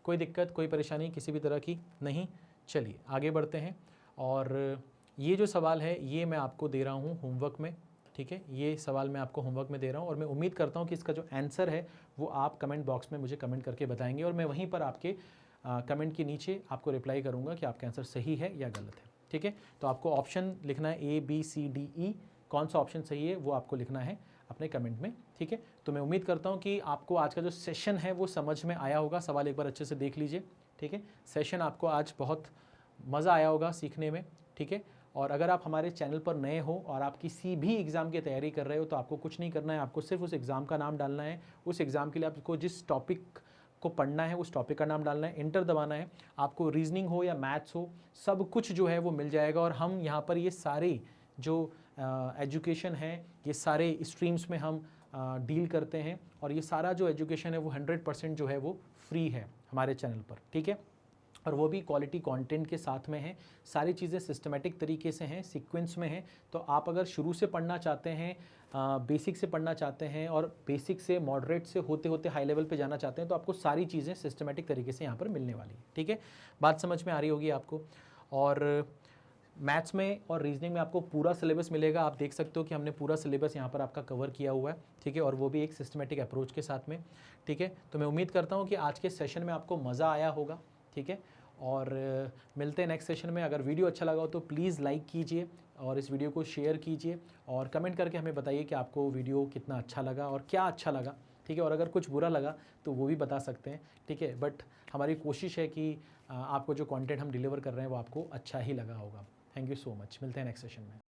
कोई दिक्कत, कोई परेशानी किसी भी तरह की नहीं। चलिए आगे बढ़ते हैं, और ये जो सवाल है ये मैं आपको दे रहा हूँ होमवर्क में, ठीक है। ये सवाल मैं आपको होमवर्क में दे रहा हूँ, और मैं उम्मीद करता हूँ कि इसका जो आंसर है वो आप कमेंट बॉक्स में मुझे कमेंट करके बताएंगे, और मैं वहीं पर आपके कमेंट के नीचे आपको रिप्लाई करूँगा कि आपका आंसर सही है या गलत है, ठीक है। तो आपको ऑप्शन लिखना है ABCDE, कौन सा ऑप्शन सही है वो आपको लिखना है अपने कमेंट में, ठीक है। तो मैं उम्मीद करता हूँ कि आपको आज का जो सेशन है वो समझ में आया होगा। सवाल एक बार अच्छे से देख लीजिए, ठीक है। सेशन आपको आज बहुत मज़ा आया होगा सीखने में, ठीक है। और अगर आप हमारे चैनल पर नए हो और आप किसी भी एग्ज़ाम की तैयारी कर रहे हो तो आपको कुछ नहीं करना है, आपको सिर्फ उस एग्ज़ाम का नाम डालना है। उस एग्ज़ाम के लिए आपको जिस टॉपिक को पढ़ना है उस टॉपिक का नाम डालना है, इंटर दबाना है। आपको रीजनिंग हो या मैथ्स हो, सब कुछ जो है वो मिल जाएगा। और हम यहाँ पर ये सारे जो एजुकेशन है, ये सारे स्ट्रीम्स में हम डील करते हैं, और ये सारा जो एजुकेशन है वो 100% जो है वो फ्री है हमारे चैनल पर, ठीक है। और वो भी क्वालिटी कंटेंट के साथ में है, सारी चीज़ें सिस्टमेटिक तरीके से हैं, सीक्वेंस में हैं। तो आप अगर शुरू से पढ़ना चाहते हैं, बेसिक से पढ़ना चाहते हैं, और बेसिक से मॉडरेट से होते होते हाई लेवल पे जाना चाहते हैं, तो आपको सारी चीज़ें सिस्टमेटिक तरीके से यहाँ पर मिलने वाली है, ठीक है। बात समझ में आ रही होगी आपको। और मैथ्स में और रीजनिंग में आपको पूरा सिलेबस मिलेगा। आप देख सकते हो कि हमने पूरा सिलेबस यहाँ पर आपका कवर किया हुआ है, ठीक है, और वो भी एक सिस्टमेटिक अप्रोच के साथ में, ठीक है। तो मैं उम्मीद करता हूँ कि आज के सेशन में आपको मज़ा आया होगा, ठीक है। और मिलते हैं नेक्स्ट सेशन में। अगर वीडियो अच्छा लगा हो तो प्लीज़ लाइक कीजिए और इस वीडियो को शेयर कीजिए, और कमेंट करके हमें बताइए कि आपको वीडियो कितना अच्छा लगा और क्या अच्छा लगा, ठीक है। और अगर कुछ बुरा लगा तो वो भी बता सकते हैं, ठीक है। बट हमारी कोशिश है कि आपको जो कंटेंट हम डिलीवर कर रहे हैं वो आपको अच्छा ही लगा होगा। Thank you so much. मिलते हैं नेक्स्ट सेशन में।